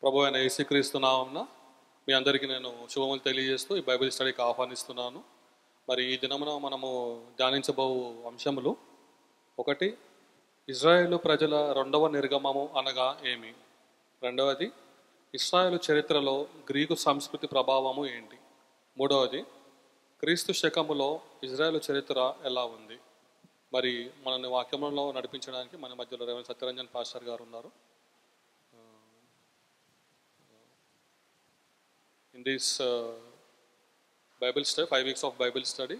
ప్రభు అయిన యేసుక్రీస్తు నామమున మీ అందరికీ నేను శుభములు తెలియజేస్తూ ఈ బైబిల్ స్టడీకి ఆహ్వానిస్తున్నాను. మరి ఈ దినమున మనము ధ్యానించబో అంశములు, ఒకటి ఇజ్రాయేలు ప్రజల రెండవ నిర్గమము అనగా ఏమి, రెండవది ఇస్రాయేలు చరిత్రలో గ్రీకు సంస్కృతి ప్రభావము ఏంటి, మూడవది క్రీస్తు శకములో ఇజ్రాయేలు చరిత్ర ఎలా ఉంది. మరి మనల్ని వాక్యంలో నడిపించడానికి మన మధ్యలో రేవంత్ సత్యరంజన్ పాస్టర్ గారు ఉన్నారు. In this Bible study, 5 weeks of Bible study,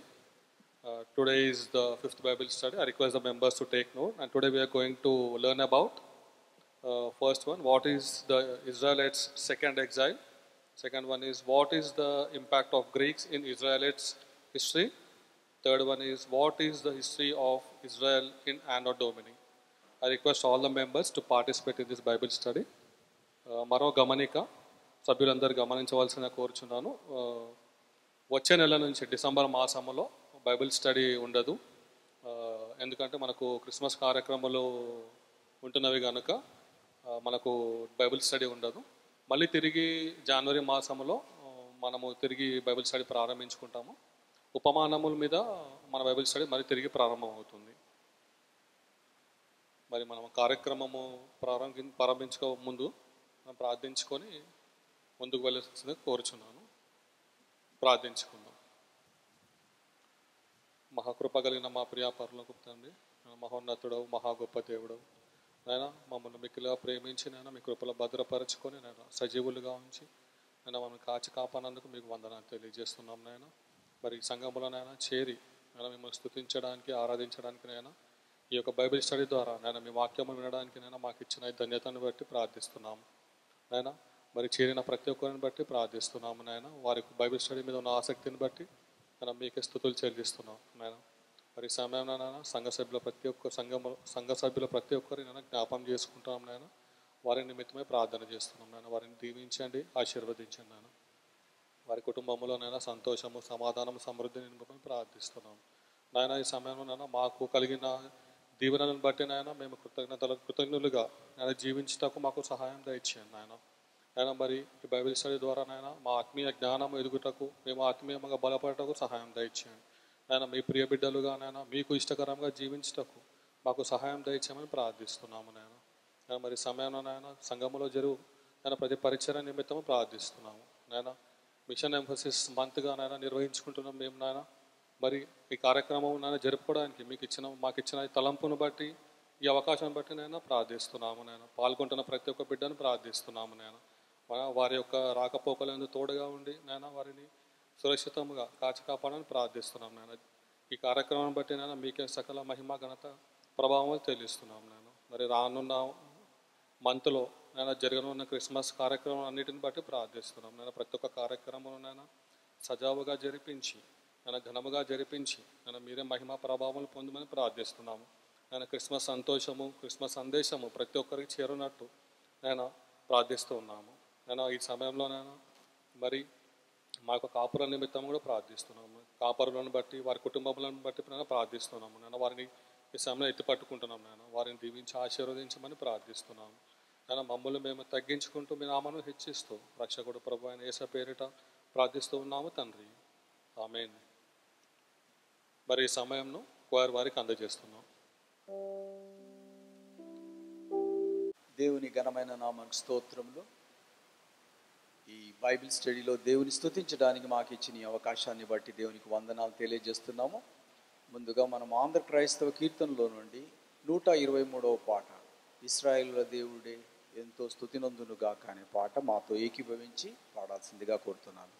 today is the 5th Bible study. I request the members to take note, and today we are going to learn about first one, what is the Israelites' second exile. Second one is what is the impact of Greeks in Israelites' history. Third one is what is the history of Israel in Anno Domini. I request all the members to participate in this Bible study. మరో గమనిక సభ్యులందరూ గమనించవలసిన కోరుచున్నాను. వచ్చే నెల నుంచి December మాసంలో Bible study ఉండదు. ఎందుకంటే మనకు క్రిస్మస్ కార్యక్రమాలు ఉంటున్నవి కనుక మనకు బైబిల్ స్టడీ ఉండదు. మళ్ళీ తిరిగి జనవరి మాసంలో మనము తిరిగి బైబిల్ స్టడీ ప్రారంభించుకుంటాము. ఉపమానముల మీద మన బైబిల్ స్టడీ మళ్ళీ తిరిగి ప్రారంభం అవుతుంది. మరి మనం కార్యక్రమము ప్రారంభించుకో ముందు మనం ప్రార్థించుకొని ముందుకు వెళ్ళాల్సిందిగా కోరుచున్నాను. ప్రార్థించుకుందాం. మహాకృప కలిగిన మా ప్రియ పరలోకపు తండ్రి, మహోన్నతుడవు, మహా గొప్ప దేవుడవు నాయన, మమ్మల్ని మిక్కిలిగా ప్రేమించి నాయన మీ కృపలో భద్రపరచుకొని నాయన సజీవులుగా ఉంచి నాయన మమ్మల్ని కాచి కాపాడినందుకు మీకు వందనాలు తెలియజేస్తున్నాం నాయన. మరి ఈ సంఘంలోనైనా చేరి నాయన మిమ్మల్ని స్తుతించడానికి, ఆరాధించడానికి నాయన ఈ యొక్క బైబిల్ స్టడీ ద్వారా నాయన మీ వాక్యము వినడానికి నాయన మాకు ఇచ్చిన ధన్యతను బట్టి ప్రార్థిస్తున్నాము నాయన. మరి చేరిన ప్రతి ఒక్కరిని బట్టి ప్రార్థిస్తున్నాము నాయన. వారికి బైబిల్ స్టడీ మీద ఉన్న ఆసక్తిని బట్టి మనం మీకే స్తుతులు చెల్లిస్తున్నాం నాయన. మరి సమయంలో నాయన సంఘ సభ్యుల ప్రతి ఒక్కరిని నాయన జ్ఞాపం చేసుకుంటాం నాయన. వారి నిమిత్తమే ప్రార్థన చేస్తున్నాం నాయన. వారిని దీవించండి, ఆశీర్వదించండి నాయన. వారి కుటుంబంలోనైనా సంతోషము, సమాధానము, సమృద్ధిని నింపమని ప్రార్థిస్తున్నాం నాయన. ఈ సమయంలో నాయన మాకు కలిగిన దీవెనలను బట్టి నాయన మేము కృతజ్ఞులుగా నాయన జీవించటకు మాకు సహాయం దయచేయండి నాయన. నాయన మరి ఈ బైబిల్ స్టడీ ద్వారా నాయన మా ఆత్మీయ జ్ఞానం ఎదుగుటకు, మేము ఆత్మీయంగా బలపడటకు సహాయం దయచేయండి నాయన. మీ ప్రియ బిడ్డలుగా నాయన మీకు ఇష్టకరంగా జీవించటకు మాకు సహాయం దయచేయమని ప్రార్థిస్తున్నాము నాయన. నాయన మరి సమయంలో నాయన సంఘములో నాయన ప్రతి పరిచయ నిమిత్తము ప్రార్థిస్తున్నాము నాయన. మిషన్ ఎంఫసిస్ మంత్గా నాయన నిర్వహించుకుంటున్నాం మేము నాయన. మరి ఈ కార్యక్రమం నాయన జరుపుకోవడానికి మాకు ఇచ్చిన తలంపును బట్టి, ఈ అవకాశాన్ని బట్టి నాయన ప్రార్థిస్తున్నాము నాయన. పాల్గొంటున్న ప్రతి ఒక్క బిడ్డను ప్రార్థిస్తున్నాము నాయన. వారి యొక్క రాకపోకలందు తోడుగా ఉండి నాయన వారిని సురక్షితంగా కాచి కాపాడని ప్రార్థిస్తున్నాం నాయన. ఈ కార్యక్రమాన్ని బట్టి నాయన మీకే సకల మహిమ, ఘనత, ప్రభావం తెలియస్తున్నాం నాయన. మరి రానున్న మంత్లో నాయన జరగనున్న క్రిస్మస్ కార్యక్రమం అన్నిటిని బట్టి ప్రార్థిస్తున్నాం నాయన. ప్రతి ఒక్క కార్యక్రమం నాయన సజావుగా జరిపించి నాయన ఘనముగా జరిపించి నాయన మీరే మహిమ ప్రభావం పొందమని ప్రార్థిస్తున్నాము నాయన. క్రిస్మస్ సంతోషము, క్రిస్మస్ సందేశము ప్రతి ఒక్కరికి చేరునట్టు నేను ప్రార్థిస్తూ ఉన్నాము నేను. ఈ సమయంలో నేను మరి మా యొక్క కాపుర నిమిత్తం కూడా ప్రార్థిస్తున్నాము. కాపురులను బట్టి, వారి కుటుంబములను బట్టి నేను ప్రార్థిస్తున్నాము నేను. వారిని ఈ సమయంలో ఎత్తి పట్టుకుంటున్నాం నేను. వారిని దీవించి ఆశీర్వదించమని ప్రార్థిస్తున్నాము నేను. మమ్మల్ని మేము తగ్గించుకుంటూ మీ నామను హెచ్చిస్తూ రక్షకుడు ప్రభు అయిన యేసు పేరిట ప్రార్థిస్తూ ఉన్నాము తండ్రి, ఆమేన్. మరి ఈ సమయంలో వారికి అందజేస్తున్నాం. దేవుని ఘనమైన నామానికి స్తోత్రములు. ఈ బైబిల్ స్టడీలో దేవుని స్తుతించడానికి మాకు ఇచ్చిన ఈ అవకాశాన్ని బట్టి దేవునికి వందనాలు తెలియజేస్తున్నాము. ముందుగా మనం ఆంధ్ర క్రైస్తవ కీర్తనలో నుండి 123వ పాట, ఇశ్రాయేలుల దేవుడే ఎంతో స్తుతినందునుగాక అనే పాట మాతో ఏకీభవించి పాడాల్సిందిగా కోరుతున్నాను.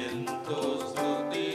ఎంతో స్తుతి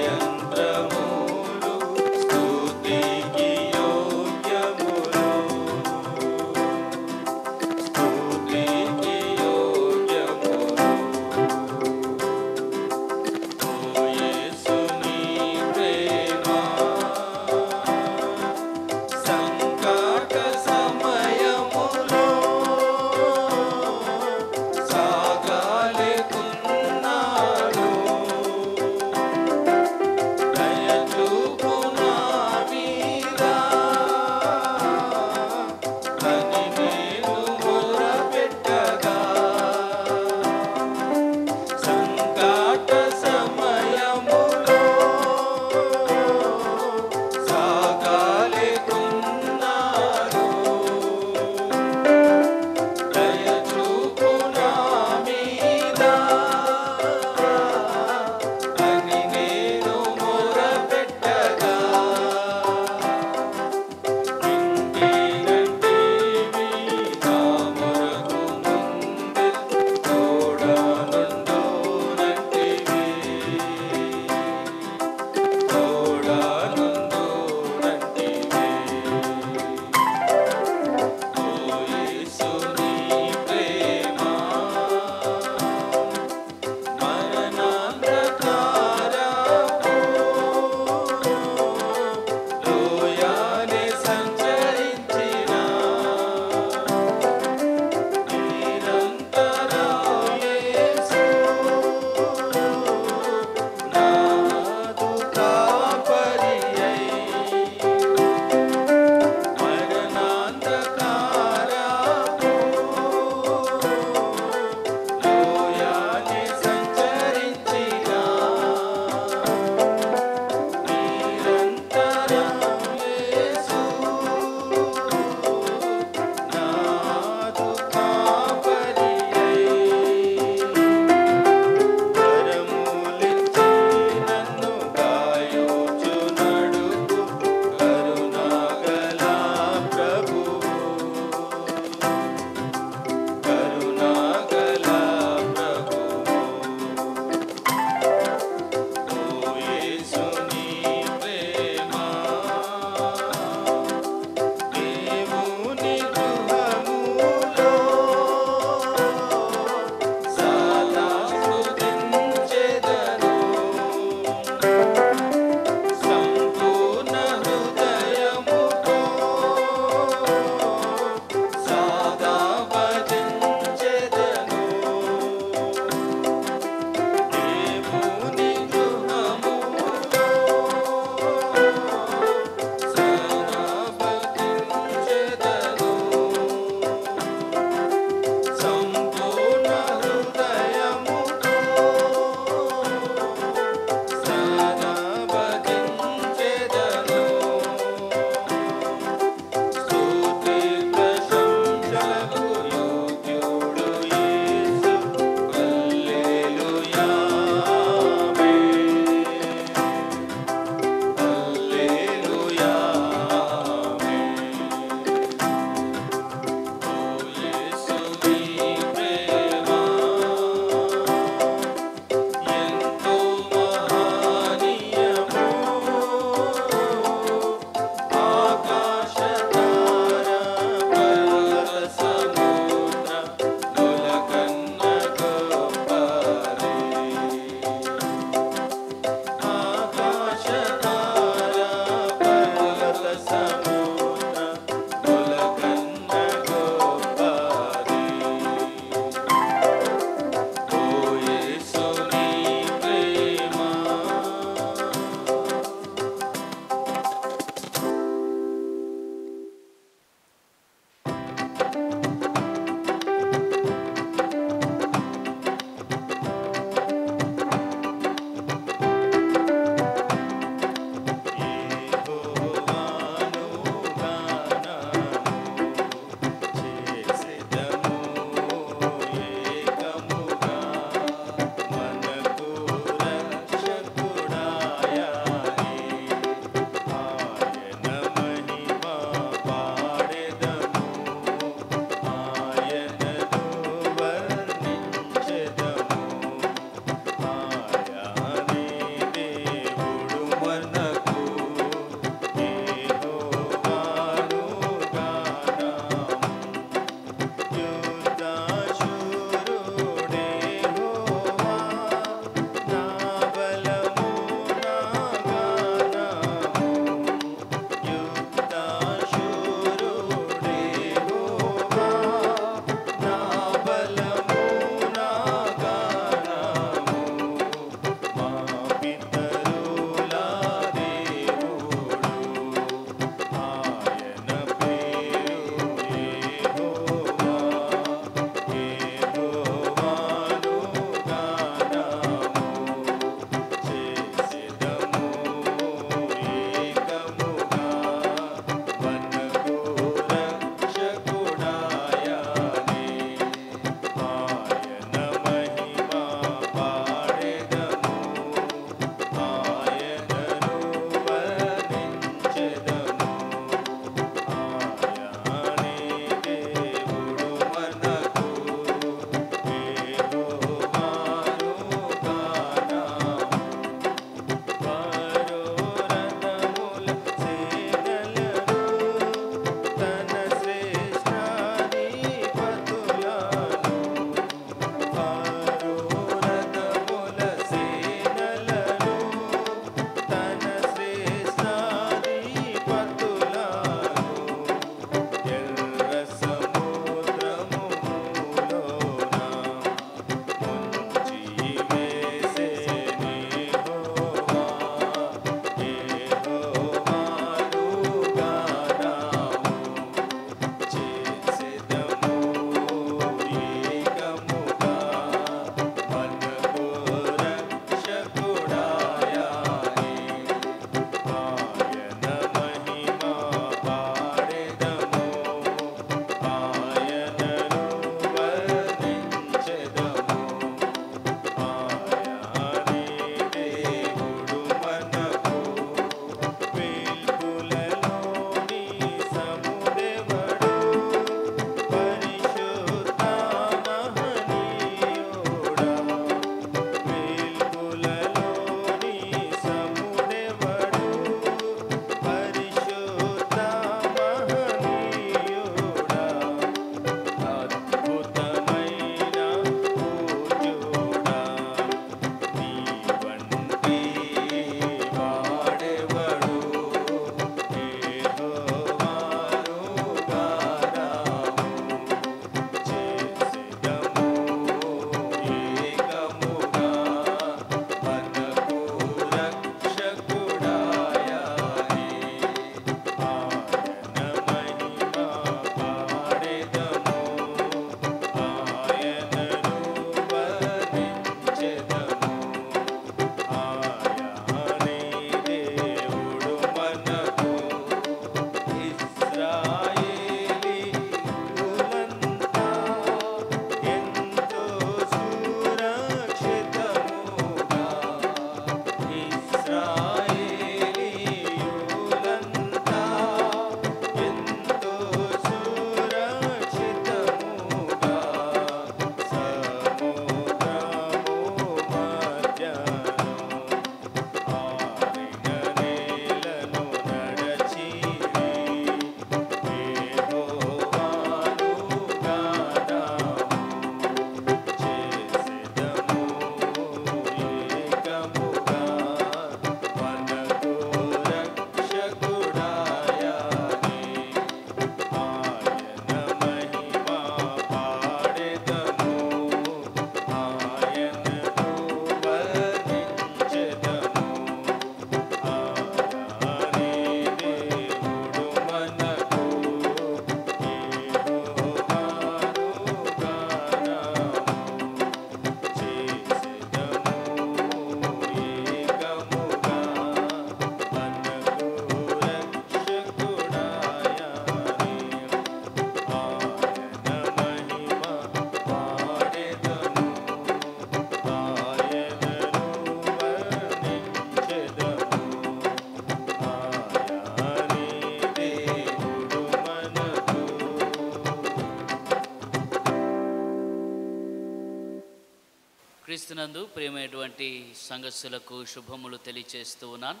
క్రీస్తునందు ప్రియమైనటువంటి సంఘస్థులకు శుభములు తెలియచేస్తూ ఉన్నాను.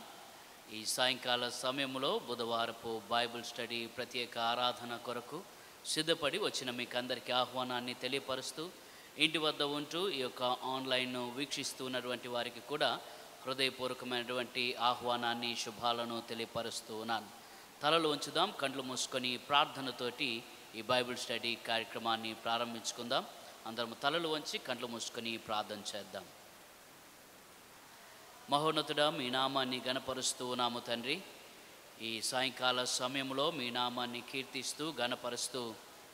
ఈ సాయంకాల సమయంలో బుధవారపు బైబిల్ స్టడీ ప్రత్యేక ఆరాధన కొరకు సిద్ధపడి వచ్చిన మీకు అందరికీ ఆహ్వానాన్ని తెలియపరుస్తూ, ఇంటి వద్ద ఉంటూ ఈ యొక్క ఆన్లైన్ను వీక్షిస్తూ ఉన్నటువంటి వారికి కూడా హృదయపూర్వకమైనటువంటి ఆహ్వానాన్ని, శుభాలను తెలియపరుస్తూ ఉన్నాను. తలలు ఉంచుదాం, కండ్లు మూసుకొని ప్రార్థనతోటి ఈ బైబిల్ స్టడీ కార్యక్రమాన్ని ప్రారంభించుకుందాం. అందరం తలలు వంచి కండ్లు మూసుకొని ప్రార్థన చేద్దాం. మహోన్నతుడా, మీ నామాన్ని గణపరుస్తూ ఉన్నాము తండ్రి. ఈ సాయంకాల సమయంలో మీ నామాన్ని కీర్తిస్తూ గణపరుస్తూ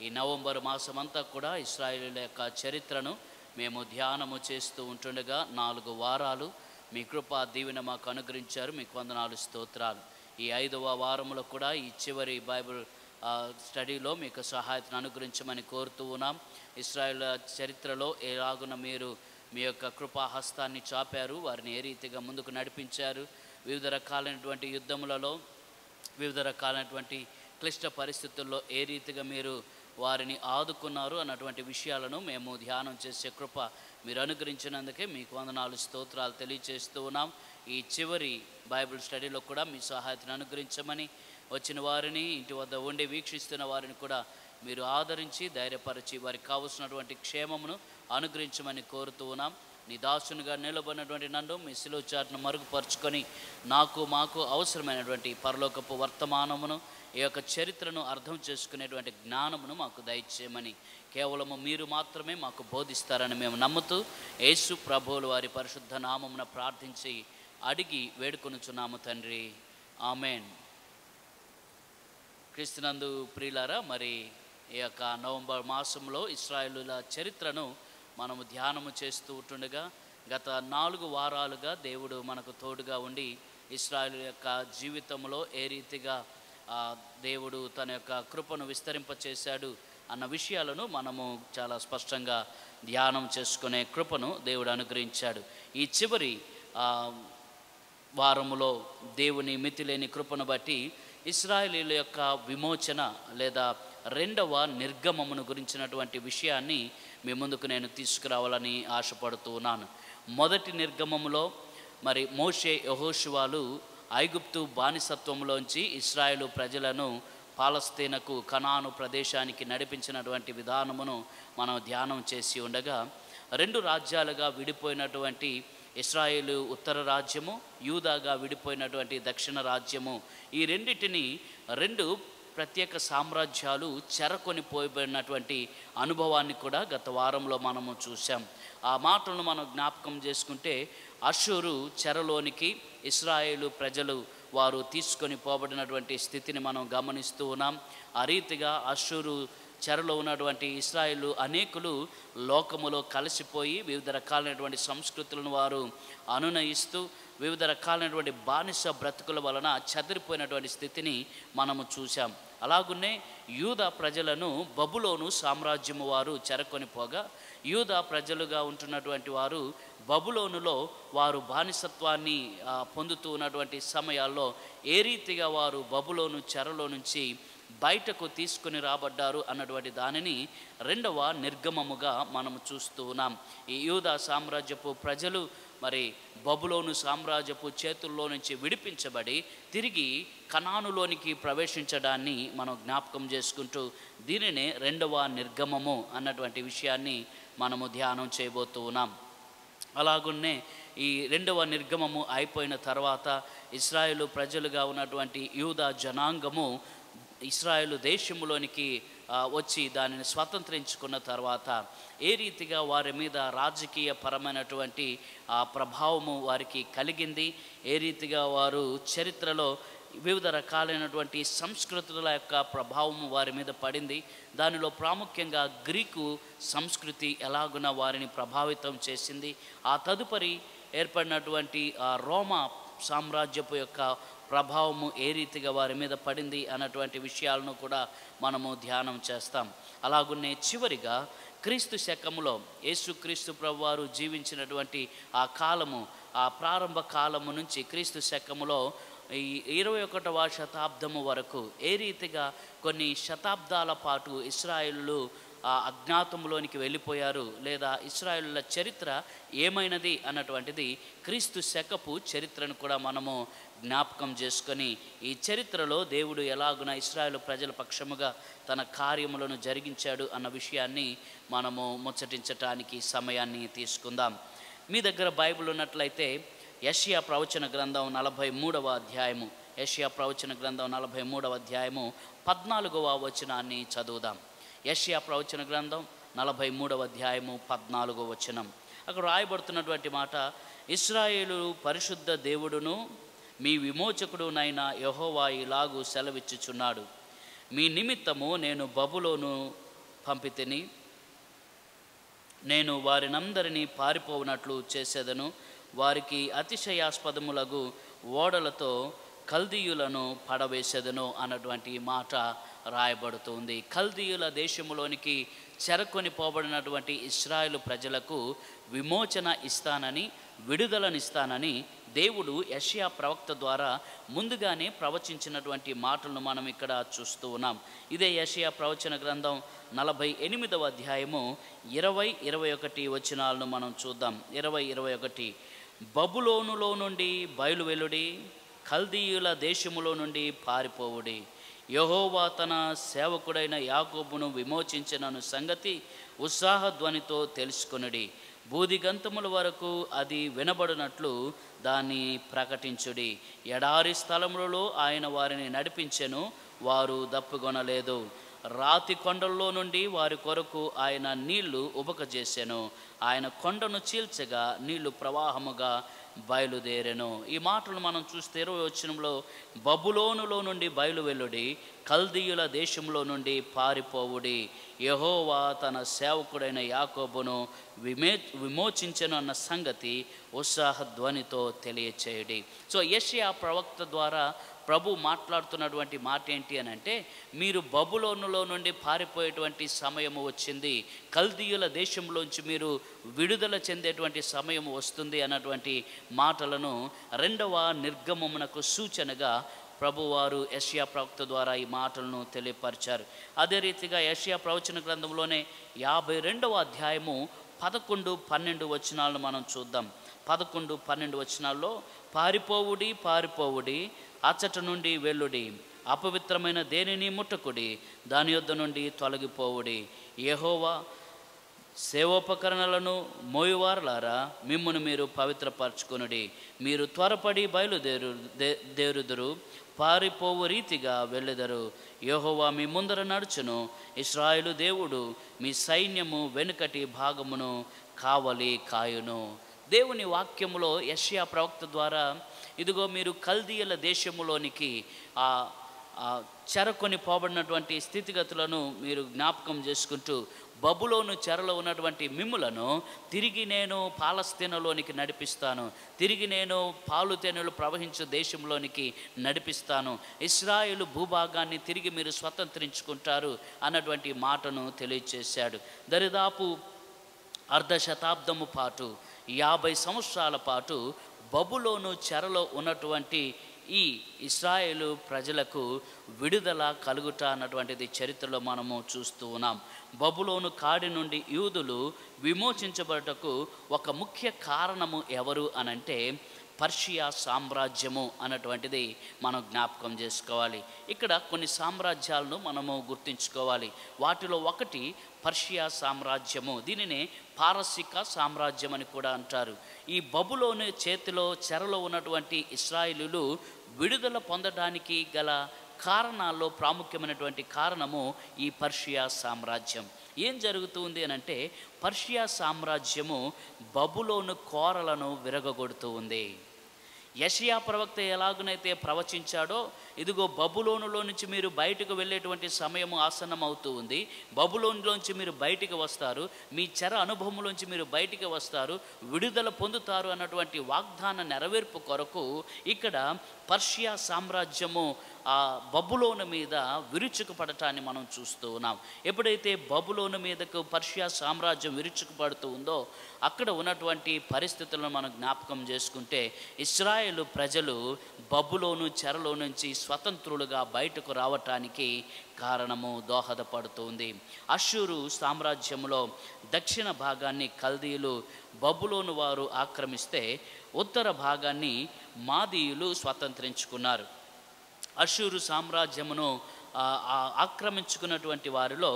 ఈ నవంబర్ మాసమంతా కూడా ఇశ్రాయేలు యొక్క చరిత్రను మేము ధ్యానము చేస్తూ ఉంటుండగా 4 వారాలు మీ కృపా దీవెన మాకు అనుగ్రహించారు. మీకు వందనాలు, స్తోత్రాలు. ఈ 5వ వారంలో కూడా ఈ చివరి బైబిల్ స్టడీలో మీకు సహాయతను అనుగ్రహించమని కోరుతూ ఉన్నాం. ఇశ్రాయేల్ చరిత్రలో ఎలాగున మీరు మీ యొక్క కృపాహస్తాన్ని చాపారు, వారిని ఏ రీతిగా ముందుకు నడిపించారు, వివిధ రకాలైనటువంటి యుద్ధములలో, వివిధ రకాలైనటువంటి క్లిష్ట పరిస్థితుల్లో ఏ రీతిగా మీరు వారిని ఆదుకున్నారు అన్నటువంటి విషయాలను మేము ధ్యానం చేసే కృప మీరు అనుగ్రహించినందుకే మీకు వందనాలు, స్తోత్రాలు తెలియజేస్తూ ఉన్నాం. ఈ చివరి బైబిల్ స్టడీలో కూడా మీ సహాయతను అనుగ్రహించమని, వచ్చిన వారిని, ఇంటి వద్ద ఉండి వీక్షిస్తున్న వారిని కూడా మీరు ఆదరించి ధైర్యపరిచి వారికి కావలసినటువంటి క్షేమమును అనుగ్రహించమని కోరుతూ ఉన్నాం. నీ దాసునిగా నిలబడినటువంటి నన్ను మీ శిలువ చాటును మరుగుపరుచుకొని మాకు అవసరమైనటువంటి పరలోకపు వర్తమానమును, ఈ యొక్క చరిత్రను అర్థం చేసుకునేటువంటి జ్ఞానమును మాకు దయచేయమని, కేవలము మీరు మాత్రమే మాకు బోధిస్తారని మేము నమ్ముతూ యేసు ప్రభువుల వారి పరిశుద్ధ నామమున ప్రార్థించి అడిగి వేడుకొనుచున్నాము తండ్రి, ఆమెన్. క్రీస్తునందు ప్రియులారా, మరి ఈ యొక్క నవంబర్ మాసంలో ఇశ్రాయేలుల చరిత్రను మనము ధ్యానము చేస్తూ ఉంటుండగా గత 4 వారాలుగా దేవుడు మనకు తోడుగా ఉండి ఇశ్రాయేలు యొక్క జీవితంలో ఏ రీతిగా దేవుడు తన యొక్క కృపను విస్తరింపచేశాడు అన్న విషయాలను మనము చాలా స్పష్టంగా ధ్యానం చేసుకునే కృపను దేవుడు అనుగ్రహించాడు. ఈ చివరి వారములో దేవుని మితిలేని కృపను బట్టి ఇశ్రాయేలీయుల యొక్క విమోచన లేదా 2వ నిర్గమమును గురించినటువంటి విషయాన్ని మీ ముందుకు నేను తీసుకురావాలని ఆశపడుతూ ఉన్నాను. మొదటి నిర్గమములో మరి మోషే, యెహోషువాలు ఐగుప్తు బానిసత్వంలోంచి ఇశ్రాయేలు ప్రజలను పాలస్తీనకు, కనాను ప్రదేశానికి నడిపించినటువంటి విధానమును మనం ధ్యానం చేసి ఉండగా, 2 రాజ్యాలుగా విడిపోయినటువంటి ఇశ్రాయేలు ఉత్తర రాజ్యము, యూదాగా విడిపోయినటువంటి దక్షిణ రాజ్యము, ఈ రెండింటిని 2 ప్రత్యేక సామ్రాజ్యాలు చెరకొని పోయినటువంటి అనుభవాన్ని కూడా గత వారంలో మనము చూసాం. ఆ మాటలను మనం జ్ఞాపకం చేసుకుంటే, అష్షూరు చెరలోనికి ఇశ్రాయేలు ప్రజలు వారు తీసుకొని పోబడినటువంటి స్థితిని మనం గమనిస్తూ ఉన్నాం. ఆ రీతిగా అష్షూరు చెరలో ఉన్నటువంటి ఇశ్రాయేలు అనేకులు లోకములో కలిసిపోయి వివిధ రకాలైనటువంటి సంస్కృతులను వారు అనునయిస్తూ వివిధ రకాలైనటువంటి బానిస బ్రతుకుల వలన చెదిరిపోయినటువంటి స్థితిని మనము చూసాం. అలాగునే యూదా ప్రజలను బబులోను సామ్రాజ్యము వారు చెరకొని పోగా, యూదా ప్రజలుగా ఉంటున్నటువంటి వారు బబులోనులో వారు బానిసత్వాన్ని పొందుతూ ఉన్నటువంటి సమయాల్లో ఏ రీతిగా వారు బబులోను చెరలో నుంచి బయటకు తీసుకుని రాబడ్డారు అన్నటువంటి దానిని 2వ నిర్గమముగా మనము చూస్తూ ఉన్నాం. ఈ యూదా సామ్రాజ్యపు ప్రజలు మరి బబులోను సామ్రాజ్యపు చేతుల్లో నుంచి విడిపించబడి తిరిగి కనానులోనికి ప్రవేశించడాన్ని మనం జ్ఞాపకం చేసుకుంటూ దీనినే 2వ నిర్గమము అన్నటువంటి విషయాన్ని మనము ధ్యానం చేయబోతూ ఉన్నాం. అలాగున్నే ఈ 2వ నిర్గమము అయిపోయిన తర్వాత ఇశ్రాయేలు ప్రజలుగా ఉన్నటువంటి యూదా జనాంగము ఇశ్రాయేలు దేశంలోనికి వచ్చి దానిని స్వతంత్రించుకున్న తర్వాత ఏ రీతిగా వారి మీద రాజకీయ పరమైనటువంటి ప్రభావము వారికి కలిగింది, ఏ రీతిగా వారు చరిత్రలో వివిధ రకాలైనటువంటి సంస్కృతుల యొక్క ప్రభావము వారి మీద పడింది, దానిలో ప్రాముఖ్యంగా గ్రీకు సంస్కృతి ఎలాగున వారిని ప్రభావితం చేసింది, ఆ తదుపరి ఏర్పడినటువంటి రోమా సామ్రాజ్యపు యొక్క ప్రభావము ఏ రీతిగా వారి మీద పడింది అన్నటువంటి విషయాలను కూడా మనము ధ్యానం చేస్తాం. అలాగున్నే చివరిగా క్రీస్తు శకములో యేసుక్రీస్తు ప్రభువారు జీవించినటువంటి ఆ కాలము, ఆ ప్రారంభ కాలము నుంచి క్రీస్తు శకములో ఈ 21వ శతాబ్దము వరకు ఏ రీతిగా కొన్ని శతాబ్దాల పాటు ఇశ్రాయేలు ఆ అజ్ఞాతంలోనికి వెళ్ళిపోయారు, లేదా ఇశ్రాయేలుల చరిత్ర ఏమైనది అన్నటువంటిది క్రీస్తు శకపు చరిత్రను కూడా మనము జ్ఞాపకం చేసుకొని, ఈ చరిత్రలో దేవుడు ఎలాగున ఇశ్రాయేలు ప్రజల పక్షముగా తన కార్యములను జరిగించాడు అన్న విషయాన్ని మనము ముచ్చటించటానికి సమయాన్ని తీసుకుందాం. మీ దగ్గర బైబిల్ ఉన్నట్లయితే యెషయా ప్రవచన గ్రంథం 43వ అధ్యాయము, యెషయా ప్రవచన గ్రంథం 43వ అధ్యాయము 14వ వచనాన్ని చదువుదాం. యెషయా ప్రవచన గ్రంథం 43వ అధ్యాయము 14వ వచనం. అక్కడ రాయబడుతున్నటువంటి మాట, ఇశ్రాయేలు పరిశుద్ధ దేవుడును మీ విమోచకుడునైన యెహోవా ఇలాగు సెలవిచ్చుచున్నాడు, మీ నిమిత్తము నేను బబులోను పంపితిని, నేను వారినందరినీ పారిపోవునట్లు చేసేదను, వారికి అతిశయాస్పదములగు ఓడలతో కల్దీయులను పడవేసేదను అన్నటువంటి మాట రాయబడుతుంది. కల్దీయుల దేశంలోనికి చెరకొని పోబడినటువంటి ఇశ్రాయేలు ప్రజలకు విమోచన ఇస్తానని, విడుదలనిస్తానని దేవుడు యెషయా ప్రవక్త ద్వారా ముందుగానే ప్రవచించినటువంటి మాటలను మనం ఇక్కడ చూస్తూ ఉన్నాం. ఇదే యెషయా ప్రవచన గ్రంథం 48వ అధ్యాయము 20-21 వచనాలను మనం చూద్దాం. 20-21 బబులోనులో నుండి బయలువెలుడి, కల్దీయుల దేశములో నుండి పారిపోవుడి, యెహోవా తన సేవకుడైన యాకోబును విమోచించినను సంగతి ఉత్సాహధ్వనితో తెలుసుకొనుడి, బూదిగంతముల వరకు అది వినబడినట్లు దాన్ని ప్రకటించుడి. ఎడారి స్థలములలో ఆయన వారిని నడిపించెను, వారు దప్పుకొనలేదు. రాతి కొండల్లో నుండి వారి కొరకు ఆయన నీళ్లు ఉబకజేసెను, ఆయన కొండను చీల్చగా నీళ్లు ప్రవాహముగా బయలుదేరెను. ఈ మాటలు మనం చూస్తే 20వ వచనంలో, బబులోనులో నుండి బయలువెల్లుడి, కల్దీయుల దేశంలో నుండి పారిపోవుడి, యెహోవా తన సేవకుడైన యాకోబును విమోచించెను అన్న సంగతి ఉత్సాహధ్వనితో తెలియచేయుడి. సో యెషయా ప్రవక్త ద్వారా ప్రభు మాట్లాడుతున్నటువంటి మాట ఏంటి అని అంటే, మీరు బబులోనులో నుండి పారిపోయేటువంటి సమయము వచ్చింది, కల్దీయుల దేశంలోంచి మీరు విడుదల చెందేటువంటి సమయం వస్తుంది అన్నటువంటి మాటలను రెండవ నిర్గమమునకు సూచనగా ప్రభువారు యెషయా ప్రవక్త ద్వారా ఈ మాటలను తెలియపరిచారు. అదే రీతిగా యెషయా ప్రవచన గ్రంథంలోనే 52వ అధ్యాయము 11-12 వచనాలను మనం చూద్దాం. 11-12 వచనాల్లో, పారిపోవుడి పారిపోవుడి, అచ్చట నుండి వెళ్ళుడి, అపవిత్రమైన దేనిని ముట్టకుడి, దాని యొద్ద నుండి తొలగిపోవుడి, యెహోవా సేవోపకరణలను మోయువారులారా మిమ్మును మీరు పవిత్రపరచుకొనుడి, మీరు త్వరపడి బయలుదేరుదురు, పారిపోవు రీతిగా వెళ్ళెదరు, యెహోవా మీ ముందర నడుచును, ఇశ్రాయేలు దేవుడు మీ సైన్యము వెనుకటి భాగమును కావలి కాయును. దేవుని వాక్యములో యెషయా ప్రవక్త ద్వారా ఇదిగో మీరు కల్దీయుల దేశములోనికి చెరకొని పోబడినటువంటి స్థితిగతులను మీరు జ్ఞాపకం చేసుకుంటూ, బబులోను చెరలో ఉన్నటువంటి మిమ్ములను తిరిగి నేను పాలస్తీనాలోనికి నడిపిస్తాను, తిరిగి నేను పాలు తేనెలు ప్రవహించే దేశంలోనికి నడిపిస్తాను, ఇశ్రాయేలు భూభాగాన్ని తిరిగి మీరు స్వతంత్రించుకుంటారు అన్నటువంటి మాటను తెలియచేశాడు. దరిదాపు అర్ధ శతాబ్దము పాటు 50 సంవత్సరాల పాటు బబులోను చెరలో ఉన్నటువంటి ఈ ఇశ్రాయేలు ప్రజలకు విడుదల కలుగుట అన్నటువంటిది చరిత్రలో మనము చూస్తూ ఉన్నాం. బబులోను కాడి నుండి యూదులు విమోచించబడటకు ఒక ముఖ్య కారణము ఎవరు అనంటే పర్షియా సామ్రాజ్యము అన్నటువంటిది మనం జ్ఞాపకం చేసుకోవాలి. ఇక్కడ కొన్ని సామ్రాజ్యాలను మనము గుర్తుంచుకోవాలి. వాటిలో ఒకటి పర్షియా సామ్రాజ్యము, దీనినే పారసిక సామ్రాజ్యం అని కూడా అంటారు. ఈ బబులోను చేతిలో చెరలో ఉన్నటువంటి ఇశ్రాయేలీయులు విడుదల పొందడానికి గల కారణాల్లో ప్రాముఖ్యమైనటువంటి కారణము ఈ పర్షియా సామ్రాజ్యం. ఏం జరుగుతుంది అని అంటే, పర్షియా సామ్రాజ్యము బబులోను కోరలను విరగగొడుతూ ఉంది. యెషయా ప్రవక్త ఎలాగునైతే ప్రవచించాడో, ఇదిగో బబులోనులో నుంచి మీరు బయటకు వెళ్ళేటువంటి సమయము ఆసన్నం అవుతూ ఉంది, బబులోనులోంచి మీరు బయటికి వస్తారు, మీ చెర అనుభవంలోంచి మీరు బయటికి వస్తారు, విడుదల పొందుతారు అన్నటువంటి వాగ్దాన నెరవేర్పు కొరకు ఇక్కడ పర్షియా సామ్రాజ్యము ఆ బబులోను మీద విరుచుకుపడటాన్ని మనం చూస్తూ ఉన్నాం. ఎప్పుడైతే బబులోను మీదకు పర్షియా సామ్రాజ్యం విరుచుకుపడుతూ ఉందో, అక్కడ ఉన్నటువంటి పరిస్థితులను మనం జ్ఞాపకం చేసుకుంటే, ఇశ్రాయేలు ప్రజలు బబులోను చెరలో నుంచి స్వతంత్రులుగా బయటకు రావటానికి కారణము దోహదపడుతుంది. అష్షూరు సామ్రాజ్యంలో దక్షిణ భాగాన్ని కల్దీయులు బబులోను వారు ఆక్రమిస్తే ఉత్తర భాగాన్ని మాదీయులు స్వతంత్రించుకున్నారు. అష్షూరు సామ్రాజ్యమును ఆక్రమించుకున్నటువంటి వారిలో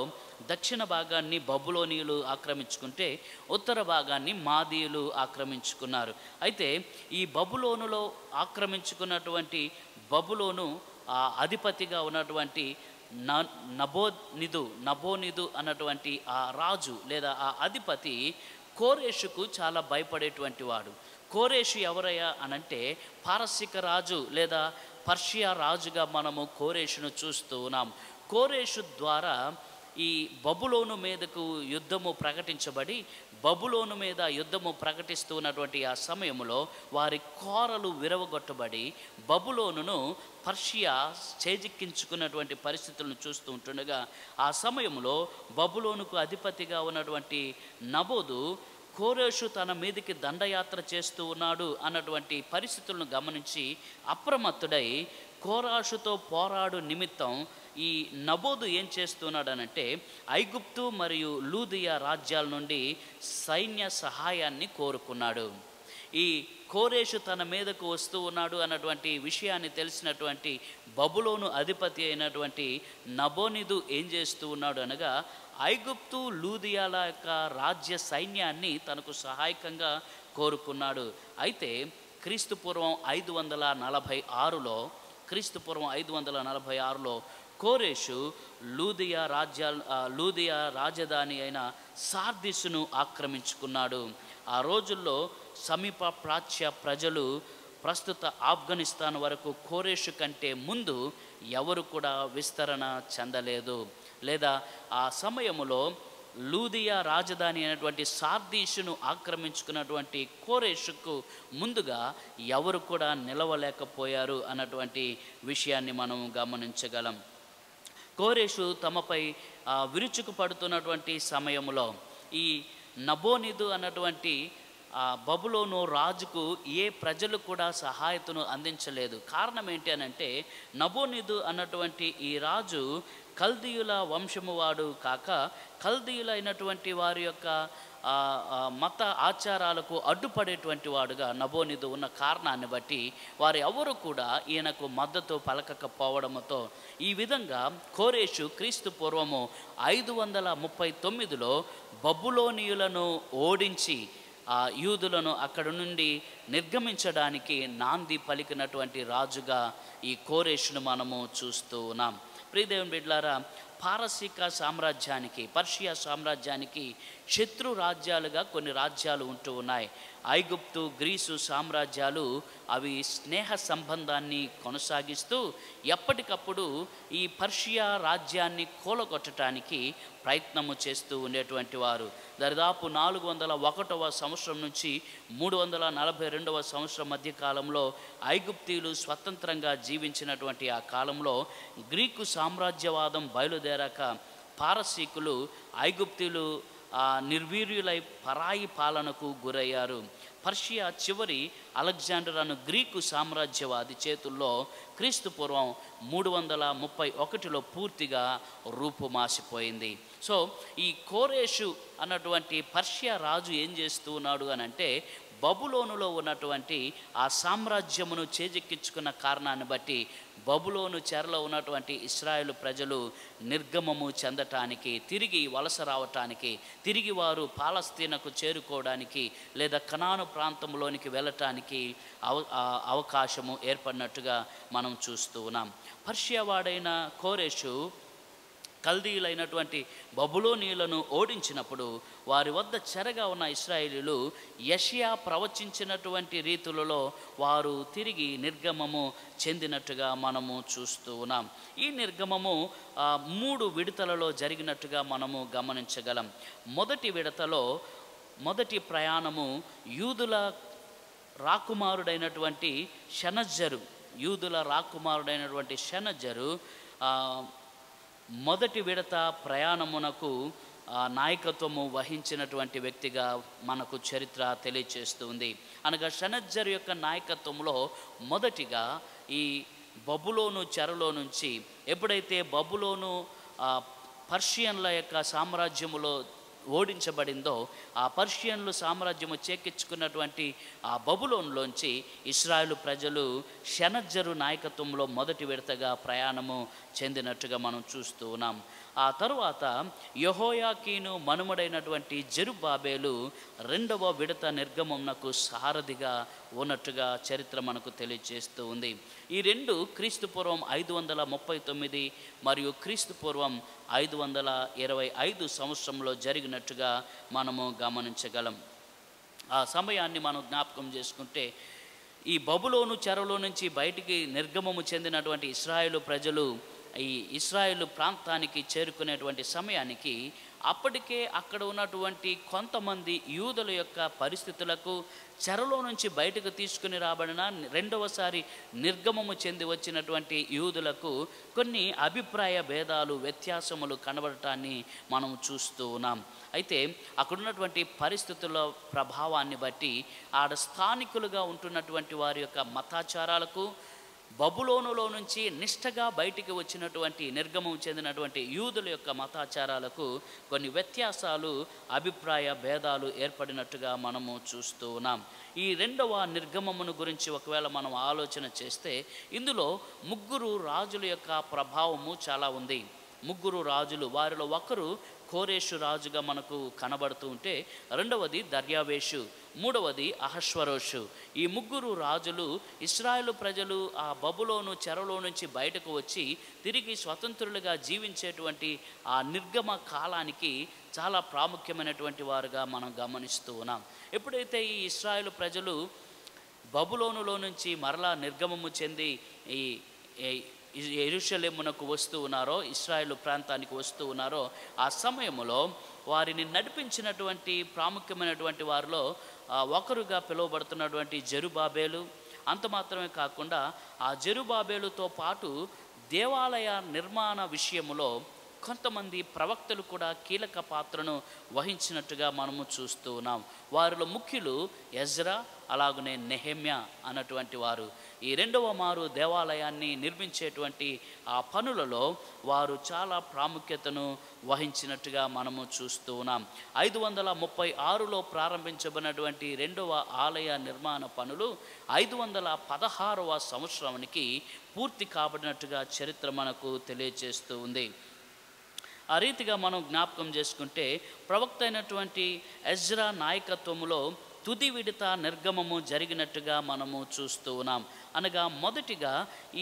దక్షిణ భాగాన్ని బబులోనీయులు ఆక్రమించుకుంటే ఉత్తర భాగాన్ని మాదీయులు ఆక్రమించుకున్నారు. అయితే ఈ బబులోనులో ఆక్రమించుకున్నటువంటి బబులోను అధిపతిగా ఉన్నటువంటి నబోనిదు అన్నటువంటి ఆ రాజు లేదా ఆ అధిపతి కోరేషుకు చాలా భయపడేటువంటి వాడు. కోరేషు ఎవరయ్యా అనంటే పారసిక రాజు లేదా పర్షియా రాజుగా మనము కోరేషును చూస్తూ ఉన్నాం. కోరేషు ద్వారా ఈ బబులోను మీదకు యుద్ధము ప్రకటించబడి బబులోను మీద యుద్ధము ప్రకటిస్తూ ఉన్నటువంటి ఆ సమయంలో వారి కోరలు విరవగొట్టబడి బబులోనును పర్షియా చేజిక్కించుకున్నటువంటి పరిస్థితులను చూస్తూ ఉంటుండగా ఆ సమయంలో బబులోనుకు అధిపతిగా ఉన్నటువంటి నబోదు కోరేషు తన మీదికి దండయాత్ర చేస్తూ ఉన్నాడు అన్నటువంటి పరిస్థితులను గమనించి అప్రమత్తుడై కోరాషుతో పోరాడు నిమిత్తం ఈ నబోదు ఏం చేస్తున్నాడనంటే ఐగుప్తు మరియు లూదియా రాజ్యాల నుండి సైన్య సహాయాన్ని కోరుకున్నాడు. ఈ కోరేషు తన మీదకు వస్తూ ఉన్నాడు అన్నటువంటి విషయాన్ని తెలిసినటువంటి బబులోను అధిపతి అయినటువంటి నబోనిదు ఏం చేస్తూ ఉన్నాడు అనగా ఐగుప్తు లూదియాల యొక్క రాజ్య సైన్యాన్ని తనకు సహాయకంగా కోరుకున్నాడు. అయితే క్రీస్తుపూర్వం 546లో కోరేషు లూదియా రాజధాని అయిన సార్దిస్సును ఆక్రమించుకున్నాడు. ఆ రోజుల్లో సమీప ప్రాచ్య ప్రజలు ప్రస్తుత ఆఫ్ఘనిస్తాన్ వరకు కోరేషు కంటే ముందు ఎవరు కూడా విస్తరణ చెందలేదు. లేదా ఆ సమయంలో లూదియా రాజధాని అయినటువంటి సార్దీషును ఆక్రమించుకున్నటువంటి కోరేషుకు ముందుగా ఎవరు కూడా నిలవలేకపోయారు అన్నటువంటి విషయాన్ని మనం గమనించగలం. కోరేషు తమపై విరుచుకు పడుతున్నటువంటి సమయంలో ఈ నబోనిదు అన్నటువంటి బబులోను రాజుకు ఏ ప్రజలు కూడా సహాయతను అందించలేదు. కారణం ఏంటి అనంటే నబోనిదు అన్నటువంటి ఈ రాజు కల్దీయుల వంశము వాడు కాక కల్దీయులైనటువంటి వారి యొక్క మత ఆచారాలకు అడ్డుపడేటువంటి వాడుగా నబోనిదు ఉన్న కారణాన్ని బట్టి వారు ఎవరు కూడా ఈయనకు మద్దతు పలకకపోవడంతో ఈ విధంగా కోరేషు క్రీస్తు పూర్వము 539లో బబులోనియులను ఓడించి యూదులను అక్కడి నుండి నిర్గమించడానికి నాంది పలికినటువంటి రాజుగా ఈ కోరేషును మనము చూస్తూ ఉన్నాం. ప్రియదేవుని బిడ్డలారా, పర్షియా సామ్రాజ్యానికి శత్రు రాజ్యాలుగా కొన్ని రాజ్యాలు ఉంటూ ఉన్నాయి. ఐగుప్తు గ్రీసు సామ్రాజ్యాలు అవి స్నేహ సంబంధాన్ని కొనసాగిస్తూ ఎప్పటికప్పుడు ఈ పర్షియా రాజ్యాన్ని కూలగొట్టడానికి ప్రయత్నము చేస్తూ ఉండేటువంటి వారు. దరిదాపు 401వ సంవత్సరం నుంచి 342వ సంవత్సరం మధ్య కాలంలో ఐగుప్తీయులు స్వతంత్రంగా జీవించినటువంటి ఆ కాలంలో గ్రీకు సామ్రాజ్యవాదం బయలుదేరాక పారసీకులు ఐగుప్తీయులు నిర్వీర్యులై పరాయి పాలనకు గురయ్యారు. పర్షియా చివరి అలెగ్జాండర్ అను గ్రీకు సామ్రాజ్యవాది చేతుల్లో క్రీస్తు పూర్వం 331లో పూర్తిగా రూపుమాసిపోయింది. సో ఈ కోరేషు అన్నటువంటి పర్షియా రాజు ఏం చేస్తూ ఉన్నాడు అని అంటే బబులోనులో ఉన్నటువంటి ఆ సామ్రాజ్యమును చేజెక్కించుకున్న కారణాన్ని బట్టి బబులోను చెరలో ఉన్నటువంటి ఇశ్రాయేలు ప్రజలు నిర్గమము చెందటానికి, తిరిగి వలస రావటానికి, తిరిగి వారు పాలస్తీనకు చేరుకోవడానికి లేదా కనాను ప్రాంతంలోనికి వెళ్ళటానికి అవకాశము ఏర్పడినట్టుగా మనం చూస్తూ ఉన్నాం. పర్షియా వాడైన కోరేషు కల్దీయులైనటువంటి బబులోనీయులను ఓడించినప్పుడు వారి వద్ద చెరగా ఉన్న ఇశ్రాయేలీయులు యెషయా ప్రవచించినటువంటి రీతులలో వారు తిరిగి నిర్గమము చెందినట్టుగా మనము చూస్తూ ఉన్నాం. ఈ నిర్గమము 3 విడతలలో జరిగినట్టుగా మనము గమనించగలం. మొదటి విడతలో మొదటి ప్రయాణము యూదుల రాకుమారుడైనటువంటి షనజ్జరు మొదటి విడత ప్రయాణమునకు నాయకత్వము వహించినటువంటి వ్యక్తిగా మనకు చరిత్ర తెలియచేస్తుంది. అనగా షనజ్జరు యొక్క నాయకత్వంలో మొదటిగా ఈ బబులోను చెరలో నుంచి, ఎప్పుడైతే బబులోను పర్షియన్ల యొక్క సామ్రాజ్యములో ఓడించబడిందో, ఆ పర్షియన్లు సామ్రాజ్యము చేకెచ్చుకున్నటువంటి ఆ బబులోన్లోంచి ఇశ్రాయేలు ప్రజలు షెనజ్జరు నాయకత్వంలో మొదటి విడతగా ప్రయాణము చెందినట్టుగా మనం చూస్తూ ఉన్నాం. ఆ తరువాత యెహోయాకీను మనుమడైనటువంటి జెరుబ్బాబెలు రెండవ విడత నిర్గమమునకు సారథిగా ఉన్నట్టుగా చరిత్ర మనకు తెలియజేస్తూ ఉంది. ఈ రెండు క్రీస్తుపూర్వం 539 మరియు క్రీస్తుపూర్వం 525 సంవత్సరంలో జరిగినట్టుగా మనము గమనించగలం. ఆ సమయాన్ని మనం జ్ఞాపకం చేసుకుంటే, ఈ బబులోను చెరలో నుంచి బయటికి నిర్గమము చెందినటువంటి ఇశ్రాయేలు ప్రజలు ఈ ఇశ్రాయేలు ప్రాంతానికి చేరుకునేటువంటి సమయానికి అప్పటికే అక్కడ ఉన్నటువంటి కొంతమంది యూదుల యొక్క పరిస్థితులకు, చెరలో నుంచి బయటకు తీసుకుని రాబడిన రెండవసారి నిర్గమము చెంది వచ్చినటువంటి యూదులకు కొన్ని అభిప్రాయ భేదాలు, వ్యత్యాసములు కనబడటాన్ని మనం చూస్తూ ఉన్నాం. అయితే అక్కడున్నటువంటి పరిస్థితుల ప్రభావాన్ని బట్టి ఆడ స్థానికులుగా ఉంటున్నటువంటి వారి యొక్క మతాచారాలకు, బబులోనులో నుంచి నిష్టగా బయటికి వచ్చినటువంటి నిర్గమం చెందినటువంటి యూదుల యొక్క మతాచారాలకు కొన్ని వ్యత్యాసాలు, అభిప్రాయ భేదాలు ఏర్పడినట్టుగా మనము చూస్తూ ఉన్నాం. ఈ రెండవ నిర్గమమును గురించి ఒకవేళ మనం ఆలోచన చేస్తే, ఇందులో ముగ్గురు రాజుల యొక్క ప్రభావము చాలా ఉంది. ముగ్గురు రాజులు, వారిలో ఒకరు కోరేషు రాజుగా మనకు కనబడుతూ ఉంటే, రెండవది దర్యావేషు, మూడవది అహష్వరోషు. ఈ ముగ్గురు రాజులు ఇశ్రాయేలు ప్రజలు ఆ బబులోను చెరలో నుంచి బయటకు వచ్చి తిరిగి స్వతంత్రులుగా జీవించేటువంటి ఆ నిర్గమ కాలానికి చాలా ప్రాముఖ్యమైనటువంటి వారుగా మనం గమనిస్తూ ఉన్నాం. ఎప్పుడైతే ఈ ఇశ్రాయేలు ప్రజలు బబులోనులో నుంచి మరలా నిర్గమము చెంది ఈ యెరూషలేమునకు వస్తూ ఉన్నారో, ఇశ్రాయేలు ప్రాంతానికి వస్తూ ఉన్నారో, ఆ సమయంలో వారిని నడిపించినటువంటి ప్రాముఖ్యమైనటువంటి వారిలో ఒకరుగా పిలువబడుతున్నటువంటి జెరుబ్బాబెలు. అంత మాత్రమే కాకుండా ఆ జెరుబ్బాబెలుతో పాటు దేవాలయ నిర్మాణ విషయములో కొంతమంది ప్రవక్తలు కూడా కీలక పాత్రను వహించినట్టుగా మనము చూస్తూ ఉన్నాం. వారిలో ముఖ్యులు ఎజ్రా, అలాగనే నెహెమ్యా అన్నటువంటి వారు. ఈ రెండవ మారు దేవాలయాన్ని నిర్మించేటువంటి ఆ పనులలో వారు చాలా ప్రాముఖ్యతను వహించినట్టుగా మనము చూస్తూ ఉన్నాం. 536లో ప్రారంభించబడినటువంటి రెండవ ఆలయ నిర్మాణ పనులు 516వ సంవత్సరానికి పూర్తి కాబడినట్టుగా చరిత్ర మనకు తెలియజేస్తూ ఉంది. ఆ రీతిగా మనం జ్ఞాపకం చేసుకుంటే, ప్రవక్త అయినటువంటి ఎజ్రా నాయకత్వంలో తుది విడత నిర్గమము జరిగినట్టుగా మనము చూస్తూ ఉన్నాం. అనగా మొదటిగా